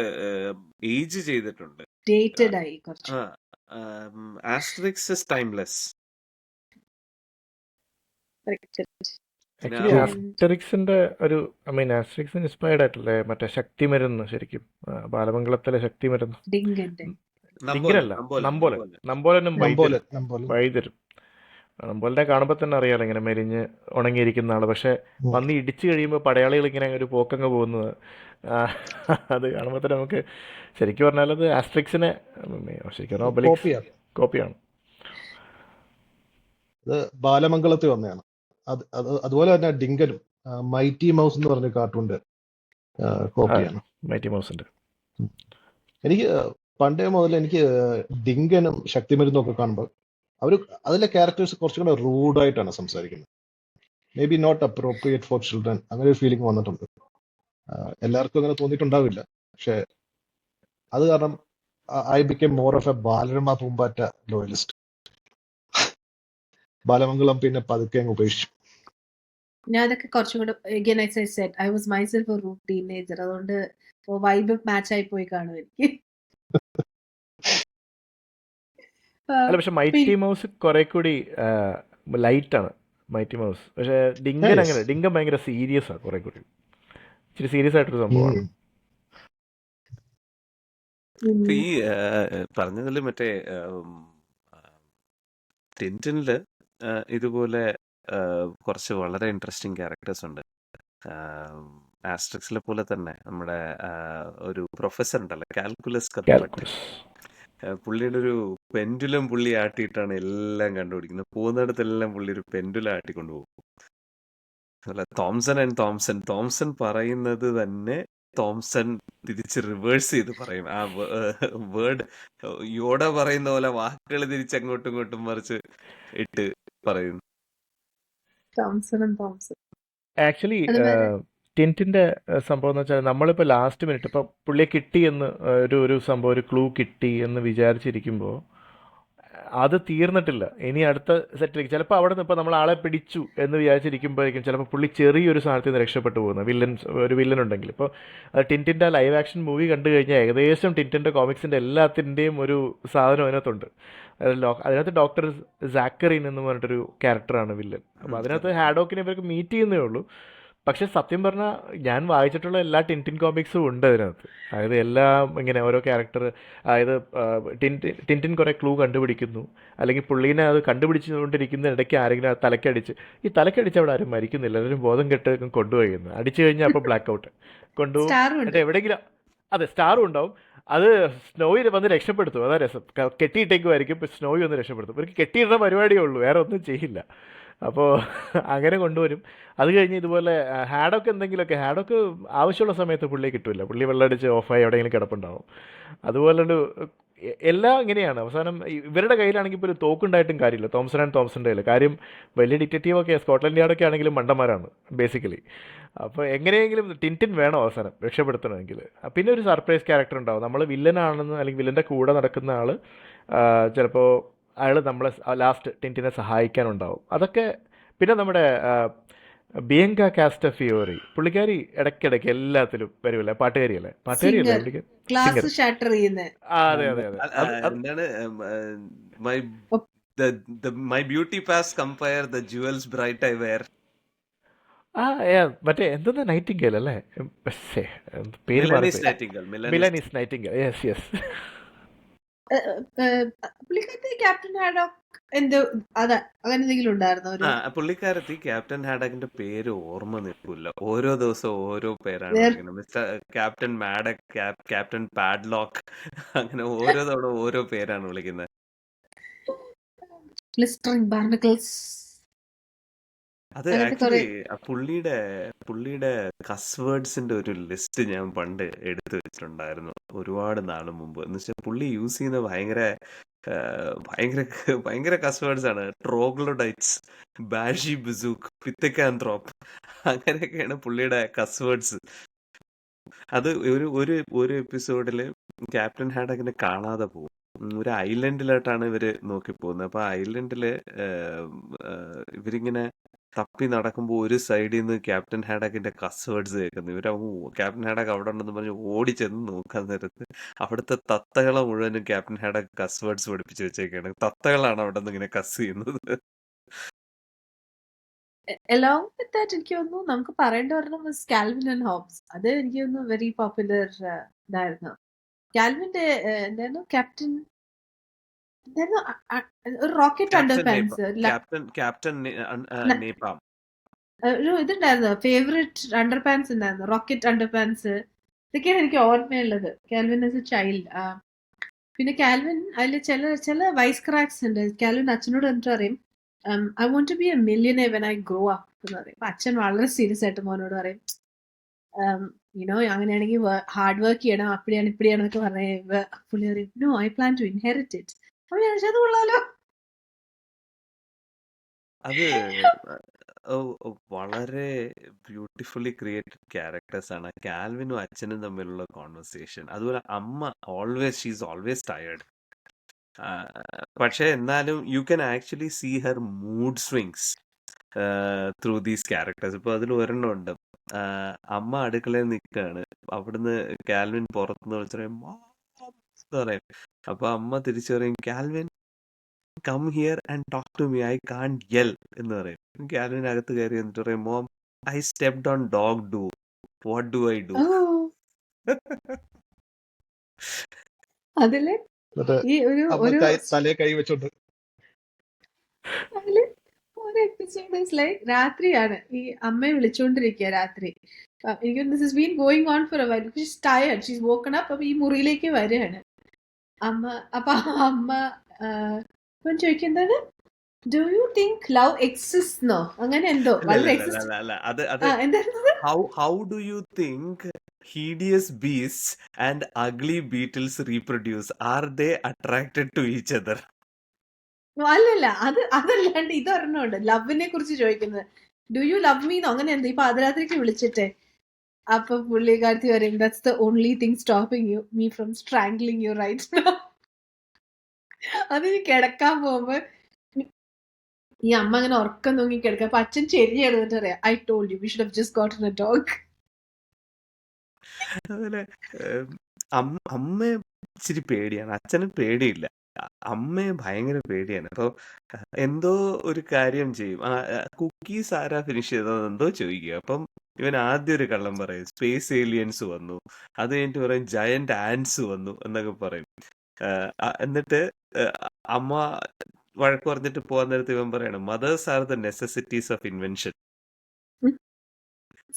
ഏജ് ചെയ്തിട്ടുണ്ട്. ഡേറ്റഡ് ആയി കുറച്ച്. Asterix is timeless. ആക്ച്വലി ആസ്റ്ററിക്സിന്റെ ഒരു ആസ്റ്ററിക്സിന് ഇൻസ്പയർഡ് ആയിട്ടല്ലേ മറ്റേ ശക്തി മരുന്ന്, ശരിക്കും ബാലമംഗളത്തിലെ ശക്തി മരുന്ന്. ഡിങ്കരല്ല, നമ്പോലനും വൈദ്യരും. നമ്പോലിനെ കാണുമ്പോൾ തന്നെ അറിയാലോ ഇങ്ങനെ മെലിഞ്ഞ് ഉണങ്ങിയിരിക്കുന്ന ആള്. പക്ഷെ വന്ന് ഇടിച്ചു കഴിയുമ്പോൾ പടയാളികൾ ഇങ്ങനെ ഒരു പോക്കങ്ങ് പോകുന്നത് അത് കാണുമ്പോൾ തന്നെ നമുക്ക് ശരിക്കും പറഞ്ഞാൽ അത് ആസ്ട്രിക്സിനെ ശരിക്കും കോപ്പിയാണ്. അത് ബാലമംഗളത്തിൽ വന്നതാണ്. അതുപോലെ തന്നെ ഡിങ്കനും മൈറ്റി മൗസ് എന്ന് പറഞ്ഞ കാർട്ടൂണിന്റെ കോപ്പിയാണ്. മൈറ്റി മൗസിന്റെ. എനിക്ക് പണ്ടേ മുതൽ എനിക്ക് ഡിങ്കനും ശക്തിമരുന്നും ഒക്കെ കാണുമ്പോൾ അതിലെ ക്യാരക്ടേഴ്സ് കുറച്ചും കൂടെ റൂഡായിട്ടാണ് സംസാരിക്കുന്നത്. Maybe not appropriate for children, അങ്ങനെ ഒരു ഫീലിംഗ് വന്നിട്ടുണ്ട്. എല്ലാവർക്കും അങ്ങനെ തോന്നിയിട്ടുണ്ടാവില്ല, പക്ഷെ അത് കാരണം I became more of a Balarama Poombatta loyalist. Balamangalam പിന്നെ പതുക്കെ ഉപേക്ഷിച്ചു. ഞാൻ അതൊക്കെ കുറച്ചും കൂടെ again as I said, I was myself a rude teenager. അതുകൊണ്ട് വൈബ് മാച്ച് ആയി പോയി കാണും എനിക്ക്. അല്ല, പക്ഷെ മൈറ്റി മൗസ് കുറെ കൂടി ലൈറ്റ് ആണ് മൈറ്റി മൗസ്. പക്ഷെ ഡിങ്കൻ അങ്ങനെ, ഡിങ്കൻ ഭയങ്കര സീരിയസ് ആണ്, കുറെ കൂടി ഇച്ചിരി സീരിയസ് ആയിട്ടൊരു സംഭവമാണ്. ഈ പറഞ്ഞതില് മറ്റേ ടിൻറ്റിനില് ഇതുപോലെ കുറച്ച് വളരെ ഇൻട്രസ്റ്റിംഗ് ക്യാരക്ടേഴ്സ് ഉണ്ട്. ആസ്ട്രിക്സിലെ പോലെ തന്നെ നമ്മുടെ ഒരു പ്രൊഫസർ ഉണ്ടല്ലോ, കാൽക്കുലസ് കഥപ്പട്ട്. പുള്ളിയുടെ ഒരു പെൻഡുലം പുള്ളി ആട്ടിയിട്ടാണ് എല്ലാം കണ്ടുപിടിക്കുന്നത്. പോകുന്നിടത്തെല്ലാം പുള്ളി ഒരു പെൻഡുലം ആട്ടിക്കൊണ്ടുപോകും. അല്ല, തോംസൺ ആൻഡ് തോംസൺ. തോംസൺ പറയുന്നത് തന്നെ തോംസൺ തിരിച്ച് റിവേഴ്സ് ചെയ്ത് പറയും. ആ വേർഡ് യോട പറയുന്ന പോലെ വാക്കുകൾ തിരിച്ച് അങ്ങോട്ടും ഇങ്ങോട്ടും മറിച്ച് ഇട്ട് പറയും. തോംസണും തോംസൺ ആക്ച്വലി അത് വേറെ ടിൻറ്റിൻ്റെ സംഭവം എന്ന് വെച്ചാൽ നമ്മളിപ്പോൾ ലാസ്റ്റ് മിനിറ്റ് ഇപ്പോൾ പുള്ളിയെ കിട്ടി എന്ന് ഒരു സംഭവം ഒരു ക്ലൂ കിട്ടി എന്ന് വിചാരിച്ചിരിക്കുമ്പോൾ അത് തീർന്നിട്ടില്ല. ഇനി അടുത്ത സെറ്റിലേക്ക് ചിലപ്പോൾ അവിടെ നിന്ന് ഇപ്പോൾ നമ്മൾ ആളെ പിടിച്ചു എന്ന് വിചാരിച്ചിരിക്കുമ്പോഴേക്കും ചിലപ്പോൾ പുള്ളി ചെറിയൊരു സാധനത്തിൽ നിന്ന് രക്ഷപ്പെട്ടു പോകുന്നത് ഒരു വില്ലൻ ഉണ്ടെങ്കിൽ. ഇപ്പോൾ ടിൻറ്റിൻ്റെ ലൈവ് ആക്ഷൻ മൂവി കണ്ടു കഴിഞ്ഞാൽ ഏകദേശം ടിൻറ്റിൻ്റെ കോമിക്സിൻ്റെ എല്ലാത്തിൻ്റെയും ഒരു സാധനം അതിനകത്തുണ്ട്. അതിനകത്ത് ഡോക്ടർ സാക്കറിൻ എന്ന് പറഞ്ഞിട്ടൊരു ക്യാരക്ടറാണ് വില്ലൻ. അപ്പോൾ അതിനകത്ത് ഹാഡോക്കിനെ ഇവർക്ക് മീറ്റ് ചെയ്യുന്നേ ഉള്ളൂ. പക്ഷെ സത്യം പറഞ്ഞാൽ ഞാൻ വായിച്ചിട്ടുള്ള എല്ലാ ടിൻറ്റിൻ കോമിക്സും ഉണ്ട് അതിനകത്ത്. അതായത് എല്ലാം ഇങ്ങനെ ഓരോ ക്യാരക്ടർ, അതായത് ടിൻറ്റിൻ കുറേ ക്ലൂ കണ്ടുപിടിക്കുന്നു, അല്ലെങ്കിൽ പുള്ളീനെ അത് കണ്ടുപിടിച്ചുകൊണ്ടിരിക്കുന്ന ഇടയ്ക്ക് ആരെങ്കിലും തലക്കടിച്ച് അവിടെ ആരും മരിക്കുന്നില്ല, എല്ലാവരും ബോധം കെട്ട് കൊണ്ടുപോയിരുന്നു. അടിച്ചു കഴിഞ്ഞാൽ അപ്പോൾ ബ്ലാക്ക് ഔട്ട് കൊണ്ടുപോകും. സ്റ്റാറും ഉണ്ട്. എന്നിട്ട് എവിടെയെങ്കിലും അതെ സ്റ്റാറും ഉണ്ടാവും. അത് സ്നോയിൽ വന്ന് രക്ഷപ്പെടുത്തും. അതാ രസം. കെട്ടിയിട്ടേക്കുമായിരിക്കും, ഇപ്പം സ്നോയിൽ വന്ന് രക്ഷപ്പെടുത്തും. ഇവർക്ക് കെട്ടിയിടുന്ന പരിപാടിയേ ഉള്ളൂ, വേറെ ഒന്നും ചെയ്യില്ല. അപ്പോൾ അങ്ങനെ കൊണ്ടുവരും. അത് കഴിഞ്ഞ് ഇതുപോലെ ഹാഡോക്ക് എന്തെങ്കിലുമൊക്കെ ഹാഡോക്ക് ആവശ്യമുള്ള സമയത്ത് പുള്ളിയെ കിട്ടില്ല. പുള്ളി വെള്ളമടിച്ച് ഓഫായി എവിടെയെങ്കിലും കിടപ്പുണ്ടാവും. അതുപോലൊരു എല്ലാം ഇങ്ങനെയാണ്. അവസാനം ഇവരുടെ കയ്യിലാണെങ്കിൽ ഇപ്പോൾ ഒരു തോക്കുണ്ടായിട്ടും കാര്യമില്ല. തോംസൺ ആൻഡ് തോംസൻ്റെ കയ്യിൽ കാര്യം വലിയ ഡിറ്റക്റ്റീവൊക്കെ സ്കോട്ട്ലൻഡ് യാർഡൊക്കെ ആണെങ്കിലും മണ്ടന്മാരാണ് ബേസിക്കലി. അപ്പോൾ എങ്ങനെയെങ്കിലും ടിൻറ്റിൻ വേണം അവസാനം രക്ഷപ്പെടുത്തണമെങ്കിൽ. പിന്നെ ഒരു സർപ്രൈസ് ക്യാരക്ടർ ഉണ്ടാവും. നമ്മൾ വില്ലനാണെന്ന് അല്ലെങ്കിൽ വില്ലൻ്റെ കൂടെ നടക്കുന്ന ആൾ ചിലപ്പോൾ അയാൾ നമ്മളെ ലാസ്റ്റ് ടിൻറ്റിനെ സഹായിക്കാനുണ്ടാവും. അതൊക്കെ പിന്നെ നമ്മുടെ ബിയങ്ക കാസ്റ്റഫിയോറി പുള്ളിക്കാരി ഇടയ്ക്കിടയ്ക്ക് എല്ലാത്തിലും വരുമല്ലേ, പാട്ടുകാരിയല്ലേ, പാട്ടുകാരിയല്ലേ സിംഗർ പുള്ളിക്ക്, ഗ്ലാസ് സിംഗർ. ഷാറ്റർ ചെയ്യുന്ന അതെ അതെ അതെ. എന്താണ് my my beauty pass compare the jewels bright I wear. മറ്റേ എന്തെന്നാ നൈറ്റിംഗേൽ അല്ലേ, ശ്ശേ, പേര് മിലനീസ് മാറിപ്പോയി. Nightingale. Milanese nightingale, yes yes. പുള്ളിക്കകത്ത് ക്യാപ്റ്റൻ ഹാഡോക്ക് എന്തോ അതെ അങ്ങനെ എന്തെങ്കിലും ഉണ്ടായിരുന്നോ ഒരു പുള്ളിക്കാരത്തി ക്യാപ്റ്റൻ ഹാഡക്കിന്റെ പേര് ഓർമ്മ നിൽക്കില്ല. ഓരോ ദിവസവും ഓരോ പേരാണ് വേറെ വിളിക്കുന്നത്. മിസ്റ്റർ ക്യാപ്റ്റൻ മാഡക്, ക്യാപ്റ്റൻ പാഡ്ലോക്ക്, അങ്ങനെ ഓരോ തവണ ഓരോ പേരാണ് വിളിക്കുന്നത്. ഗ്ലിസ്റ്ററിംഗ് ബാർണക്കിൾസ് അത് അങ്ങനത്തെ കുറെ ആക്ച്വലി പുള്ളിയുടെ കസ് വേർഡ്സിന്റെ ഒരു ലിസ്റ്റ് ഞാൻ പണ്ട് എടുത്തു വെച്ചിട്ടുണ്ടായിരുന്നു ഒരുപാട് നാള് മുമ്പ്. എന്ന് വെച്ചാൽ പുള്ളി യൂസ് ചെയ്യുന്ന ഭയങ്കര ഭയങ്കര ഭയങ്കര കസ് വേർഡ്സ് ആണ്. ട്രോഗ്ലോഡൈറ്റ്സ്, ബാഷി ബിസൂക്ക്, പിത്തക്കാന്ത്രോപ്പ്, അങ്ങനെയൊക്കെയാണ് പുള്ളിയുടെ കസ് വേർഡ്സ്. അത് ഒരു എപ്പിസോഡില് ക്യാപ്റ്റൻ ഹാഡക്കിനെ കാണാതെ പോകും. ഒരു ഐലൻഡിലോട്ടാണ് ഇവര് നോക്കി പോകുന്നത്. അപ്പൊ ഐലൻഡില് ഇവരിങ്ങനെ തപ്പി നടക്കുമ്പോൾ ഒരു സൈഡിൽ നിന്ന് ക്യാപ്റ്റൻ ഹാഡക്കിന്റെ കസ് വേർഡ്സ് കേൾക്കുന്നു. ക്യാപ്റ്റൻ ഹാഡക്ക് അവിടെ ഉണ്ടെന്ന് പറഞ്ഞ് ഓടി ചെന്ന് നോക്കാൻ നേരത്ത് അവിടുത്തെ തത്തകളെ മുഴുവനും ക്യാപ്റ്റൻ ഹാഡക്ക് കസ് വേർഡ്സ് പഠിപ്പിച്ച് വെച്ചേക്കാണ്. തത്തകളാണ് അവിടെ നിന്ന് ഇങ്ങനെ കസ് ചെയ്യുന്നത്. along with that എനിക്ക് തോന്നുന്നു നമുക്ക് പറയേണ്ട ഒരെണ്ണം കാൽവിൻ ആൻഡ് ഹോബ്സ്. അത് എനിക്ക് തോന്നുന്നു വെരി പോപ്പുലർ ഇതായിരുന്നു. കാൽവിന്റെ എന്തായിരുന്നു ക്യാപ്റ്റൻ എന്തായിരുന്നു ഒരു rocket underpants captain Napalm. ഒരു ഇതുണ്ടായിരുന്നു ഫേവറേറ്റ് അണ്ടർ പാൻസ് ഉണ്ടായിരുന്നു, റോക്കറ്റ് അണ്ടർ പാൻസ്. ഇതൊക്കെയാണ് എനിക്ക് ഓർമ്മയുള്ളത് കാൽവിൻ ആസ് എ ചൈൽഡ്. പിന്നെ കാൽവിൻ അതിൽ ചില വൈസ് ക്രാക്സ് ഉണ്ട്. കാൽവിൻ അച്ഛനോട് എന്നിട്ട് പറയും I want to be a millionaire when I grow up എന്ന് പറയും. അപ്പൊ അച്ഛൻ വളരെ സീരിയസ് ആയിട്ട് മോനോട് പറയും യുനോ അങ്ങനെയാണെങ്കിൽ ഹാർഡ് വർക്ക് ചെയ്യണം, അപ്പടിയാണ് ഇപ്പടിയാണെന്നൊക്കെ പറഞ്ഞ പുള്ളി പറയും no I plan to inherit it. അപ്പൊ ഞാൻ അത് കൊള്ളാലോ. അത് വളരെ ബ്യൂട്ടിഫുള്ളി ക്രിയേറ്റഡ് ക്യാരക്ടേഴ്സ് ആണ്. കാൽവിനും അച്ഛനും തമ്മിലുള്ള കോൺവെർസേഷൻ. അതുപോലെ അമ്മ ഷീസ് ഓൾവേസ് ടയേർഡ്. പക്ഷെ എന്നാലും you can actually see her mood swings through these characters. ഇപ്പൊ അതിൽ ഒരെണ്ണം ഉണ്ട്. അമ്മ അടുക്കളയിൽ നിൽക്കുകയാണ്, അവിടുന്ന് കാൽവിൻ പുറത്തുനിന്ന് വിളിച്ചു പറയും. അപ്പൊ അമ്മ തിരിച്ചു പറയും Calvin come here and talk to me, I can't yell എന്ന് പറയും. കാൽവിൻ അകത്ത് കയറി എന്നിട്ട് പറയും mom I stepped on dog doo, what do I do. അതില് ഈ ഒരു തലയെ കൈ വെച്ചോണ്ട് അതില് ഒരു എപ്പിസോഡ് ലൈക്ക് രാത്രിയാണ്, ഈ അമ്മയെ വിളിച്ചോണ്ടിരിക്കുക രാത്രി. എനിക്ക് this is been going on for a while. She's tired, she's woken up. അപ്പൊ ഈ മുറിയിലേക്ക് വരികയാണ് അമ്മ. അപ്പൊ അമ്മ ചോദിക്കും എന്താണ് do you think love exist no അങ്ങനെ എന്തോ അല്ല വളരെ അല്ല അല്ല എക്സിസ്റ്റ്. അല്ല അല്ല അത് എന്തായിരുന്നത്? how do you think hideous beasts and ugly beetles reproduce? Are they attracted to each other? അല്ലല്ല, അതല്ലാണ്ട് ഇതൊരെണ്ണമുണ്ട് ലവിനെ കുറിച്ച് ചോദിക്കുന്നത്. ഡു യു ലവ് മീന്നോ അങ്ങനെ എന്തോ ഈ പാതിരാത്രിക്ക് വിളിച്ചിട്ടേ. അപ്പൊ പുള്ളിക്കാരത്തി പറയും that's the only thing stopping you me from strangling you right now. അതിന് കിടക്കാൻ പോകുമ്പോ ഈ അമ്മ അങ്ങനെ ഉറക്കം തൂങ്ങി കിടക്കുക. അപ്പൊ അച്ഛൻ ചെരിഞ്ഞ് കിടന്നിട്ട് പറയാം I told you we should have just ഗോട്ടൻ A dog. അതുപോലെ അമ്മയെ ഇച്ചിരി പേടിയാണ്, അച്ഛന് പേടിയില്ല. അമ്മയെ ഭയങ്കര പേടിയാണ്. അപ്പൊ എന്തോ ഒരു കാര്യം ചെയ്യും. കുക്കീസ് ആരാ ഫിനിഷ് ചെയ്തത് എന്തോ ചോദിക്കുക. അപ്പം ഇവൻ ആദ്യം ഒരു കള്ളം പറയും, സ്പേസ് ഏലിയൻസ് വന്നു. അത് കഴിഞ്ഞിട്ട് പറയും ജയന്റ് ആൻഡ്സ് വന്നു എന്നൊക്കെ പറയും. എന്നിട്ട് അമ്മ വഴക്ക് പറഞ്ഞിട്ട് പോകാൻ നേരത്ത് ഇവൻ പറയണം mothers are the necessities of invention.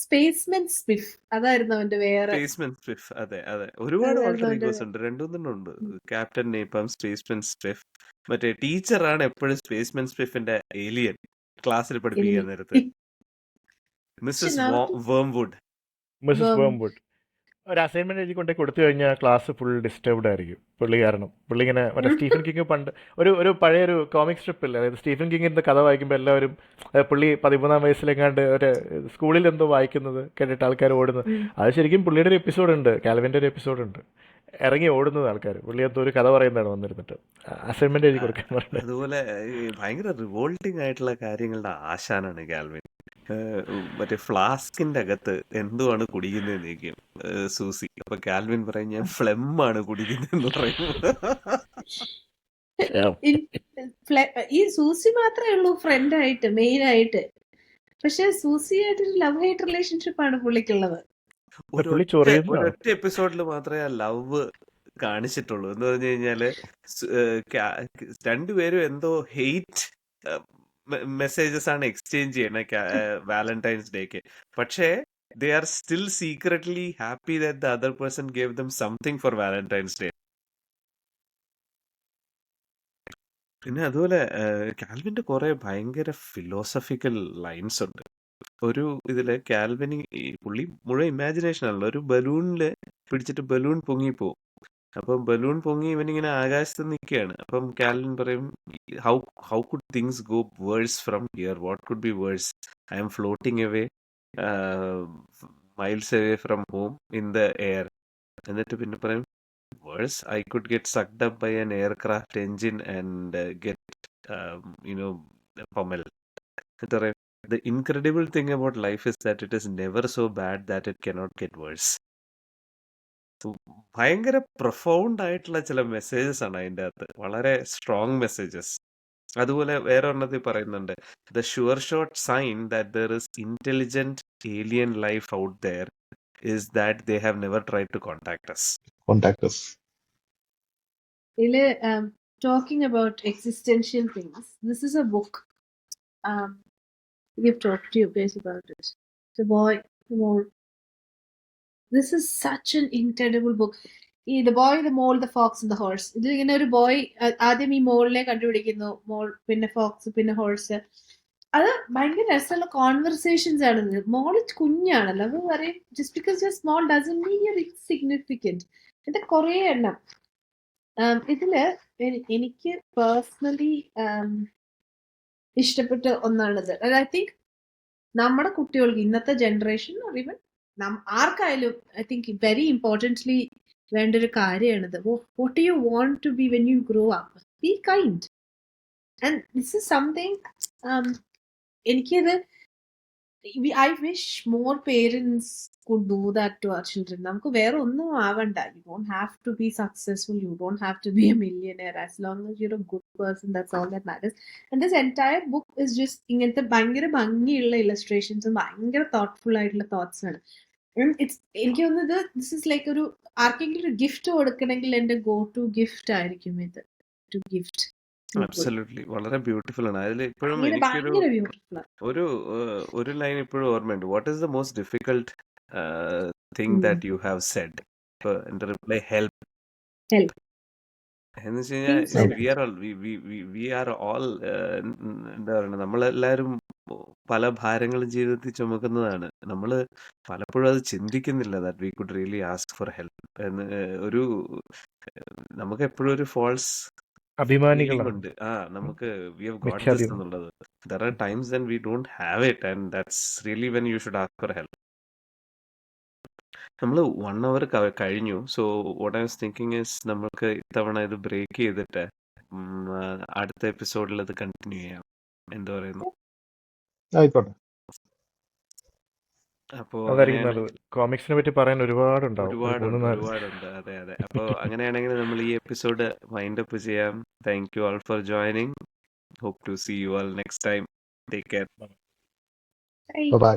Spaceman Spiff അതായിരുന്നു അവന്റെ വേറെ. സ്പേസ്മെൻ സ്പിഫ്, അതെ അതെ. ഒരുപാട് അതായിരുന്നു ഓൾട്ടർ അവന്റെ ഈഗോസ് ഉണ്ട്, രണ്ടുമൂന്നെണ്ണം ഉണ്ട്. ക്യാപ്റ്റൻ നേപ്പം, സ്പേസ്മെൻ സ്പിഫ്. മറ്റേ ടീച്ചറാണ് എപ്പോഴും സ്പേസ്മെൻ സ്പിഫിന്റെ ഏലിയൻ ക്ലാസ്സിൽ പഠിപ്പിക്കാൻ നേരത്ത്. Mrs Wormwood. മിസ്സസ് വേംവുഡ് ഒരു അസൈൻമെന്റ് എഴുതി കൊണ്ടേ കൊടുത്തു കഴിഞ്ഞാൽ ക്ലാസ് ഫുൾ ഡിസ്റ്റർബ്ഡ് ആയിരിക്കും പുള്ളി കാരണം. പുള്ളി ഇങ്ങനെ മറ്റേ സ്റ്റീഫൻ കിങ് പണ്ട് ഒരു പഴയൊരു കോമിക് സ്ട്രിപ്പ് ഇല്ല, അതായത് സ്റ്റീഫൻ കിങ്ങിന്റെ കഥ വായിക്കുമ്പോൾ എല്ലാവരും പുള്ളി 13-ാം വയസ്സിലെങ്ങാണ്ട് ഒരു സ്കൂളിൽ എന്തോ വായിക്കുന്നത് കേട്ടിട്ട് ആൾക്കാർ ഓടുന്നത്. അത് ശരിക്കും പുള്ളിയുടെ ഒരു എപ്പിസോഡ് ഉണ്ട്, കാൽവിൻ്റെ ഒരു എപ്പിസോഡ് ഉണ്ട്, ഇറങ്ങി ഓടുന്നത് ആൾക്കാർ. പുള്ളി എന്തോ ഒരു കഥ പറയുന്നതാണ് വന്നിരുന്നിട്ട് അസൈൻമെന്റ് എഴുതി കൊടുക്കാൻ പറഞ്ഞത്. അതുപോലെ ഭയങ്കര റിവോൾട്ടിംഗ് ആയിട്ടുള്ള കാര്യങ്ങളുടെ ആശാനാണ് കാൽവിൻ. മറ്റേ ഫ്ലാസ്കിന്റെ അകത്ത് എന്തുവാണ് കുടിക്കുന്നതെന്ന് ചോദിക്കും സൂസി. അപ്പൊ കാൽവിൻ പറയും ഞാൻ ഫ്ലെമ്മാണ് കുടിക്കുന്നതെന്ന് പറയും. ഈ സൂസി മാത്രമേ ഉള്ളൂ ഫ്രണ്ട് ആയിട്ട് മെയിൻ ആയിട്ട്. പക്ഷെ സൂസി ആയിട്ടൊരു ലവ് ഹേറ്റ് റിലേഷൻഷിപ്പ് ആണ് പുള്ളിക്കുള്ളത്. ഒരൊറ്റ എപ്പിസോഡിൽ മാത്രമേ ആ ലവ് കാണിച്ചിട്ടുള്ളൂ. എന്ന് പറഞ്ഞു കഴിഞ്ഞാല് രണ്ടുപേരും എന്തോ ഹെയ്റ്റ് മെസ്സേജസ് ആണ് എക്സ്ചേഞ്ച് ചെയ്യണ വാലന്റൈൻസ് ഡേക്ക്. പക്ഷേ they are still secretly happy that the other person gave them something for Valentine's Day. പിന്നെ അതുപോലെ കാൽവിന്റെ കുറെ ഭയങ്കര ഫിലോസഫിക്കൽ ലൈൻസ് ഉണ്ട്. ഒരു ഇതില് കാൽവിന് പുള്ളി മുഴുവൻ ഇമാജിനേഷൻ ആണല്ലോ. ഒരു ബലൂണില് പിടിച്ചിട്ട് ബലൂൺ പൊങ്ങിപ്പോവും. അപ്പം ബലൂൺ പൊങ്ങി ഇവനിങ്ങനെ ആകാശത്ത് നിൽക്കുകയാണ്. അപ്പം കാൽവിൻ പറയും how could things go worse from here, what could be worse, I am floating away miles away from home in the air. എന്നിട്ട് പിന്നെ പറയും worse, I could get sucked up by an aircraft engine and get pummel. എന്നിട്ട് പറയും the incredible thing about life is that it is never so bad that it cannot get worse. ഭയങ്കര പ്രൊഫൗണ്ട് ആയിട്ടുള്ള ചില മെസ്സേജസ് ആണ് അതിൻ്റെ അകത്ത്, വളരെ സ്ട്രോങ് മെസ്സേജസ്. അതുപോലെ വേറെ ഒരെണ്ണത്തിൽ പറയുന്നുണ്ട് the sure shot sign that there is intelligent alien life out there is that they have never tried to contact us. ഇതില് talking about existential things, this is a book we've talked to you guys about it. The boy, the mole. This is such an incredible book. The boy, the mole, the fox and the horse. ഇതിൽ ഇങ്ങനെ ഒരു ബോയ് ആദ്യം ഈ മോളിനെ കണ്ടുപിടിക്കുന്നു, മോൾ പിന്നെ ഫോക്സ് പിന്നെ ഹോഴ്സ്. അത് ഭയങ്കര രസമുള്ള കോൺവെർസേഷൻസ് ആണ്. മോള് കുഞ്ഞാണല്ലോ, അത് പറയും just because you are small doesn't mean you are insignificant. ഇത് കുറേ എണ്ണം ഇതില് എനിക്ക് പേഴ്സണലി ഇഷ്ടപ്പെട്ട ഒന്നാണിത്. ഐ തിങ്ക് നമ്മുടെ കുട്ടികൾക്ക് ഇന്നത്തെ ജനറേഷൻ ഈവൻ ആർക്കായാലും ഐ തിങ്ക് വെരി ഇമ്പോർട്ടൻ്റ്ലി വേണ്ട ഒരു കാര്യമാണിത്. What you want to be when you grow up, be kind. And this is something എനിക്കത് I wish more parents could do that to our children. നമുക്ക് വേറെ ഒന്നും ആവണ്ട. You don't have to be successful. You don't have to be a millionaire. As long as you're a good person, that's all that matters. And this entire book is just ഇങ്ങനത്തെ ഭയങ്കര ഭംഗിയുള്ള ഇല്ലസ്ട്രേഷൻസും ഭയങ്കര തോട്ട്ഫുൾ ആയിട്ടുള്ള തോട്ട്സ് ആണ്. എനിക്ക് തോന്നുന്നത് ദിസ് ഇസ് ലൈക്ക് ഒരു ആർക്കെങ്കിലും ഒരു ഗിഫ്റ്റ് കൊടുക്കണമെങ്കിൽ എൻ്റെ ഗോ ടു ഗിഫ്റ്റ് ആയിരിക്കും ഇത്. ടു ഗിഫ്റ്റ് അബ്സല്യൂട്ട്ലി വളരെ ബ്യൂട്ടിഫുൾ ആണ്. അതിൽ ഇപ്പോഴും എനിക്കൊരു ഒരു ലൈൻ ഇപ്പോഴും ഓർമ്മയുണ്ട്. What is the most difficult thing that you have said? എന്റെ റിപ്ലൈ ഹെൽപ്പ്. എന്ന് വെച്ച് കഴിഞ്ഞാൽ Think so. We are all എന്താ പറയുക, നമ്മളെല്ലാവരും പല ഭാരങ്ങളും ജീവിതത്തിൽ ചുമക്കുന്നതാണ്. നമ്മൾ പലപ്പോഴും അത് ചിന്തിക്കുന്നില്ല that we could really ask for help എന്ന്. ഒരു നമുക്ക് എപ്പോഴും ഒരു ഫോൾസ് ഫീലിംഗ് അഭിമാനികളാണ്. ഉണ്ട്. നമുക്ക് വി ഹവ് ഗോട്ട് ദിസ് മിഥ്യാഭിമാനം. എന്നുള്ളത്. There are times when we don't have it, and that's really when you should ask for help. നമ്മൾ 1 hour കഴിഞ്ഞു. So what I was thinking is, നമ്മൾക്ക് ഇത്തവണ ഇത് ബ്രേക്ക് ചെയ്തിട്ട് അടുത്ത എപ്പിസോഡിൽ ഇത് കണ്ടിന്യൂ ചെയ്യാം. എന്താ പറയുന്നു? ആയിക്കോട്ടെ. അപ്പോൾ അതായിരിക്കും അങ്ങനെയാണ്. നല്ലത്. കോമിക്സിനെ പറ്റി പറയാൻ ഒരുപാടുണ്ടാവും. ഒരു ഒരുപാടുണ്ട് 3-4 ഒരുപാടുണ്ട്. അതെ അതെ. അപ്പോൾ അങ്ങനെയാണെങ്കിൽ നമ്മൾ ഈ എപ്പിസോഡ് വൈൻഡ് അപ്പ് ചെയ്യാം. Thank you all for joining. Hope to see you all next time. Take care. Bye. By.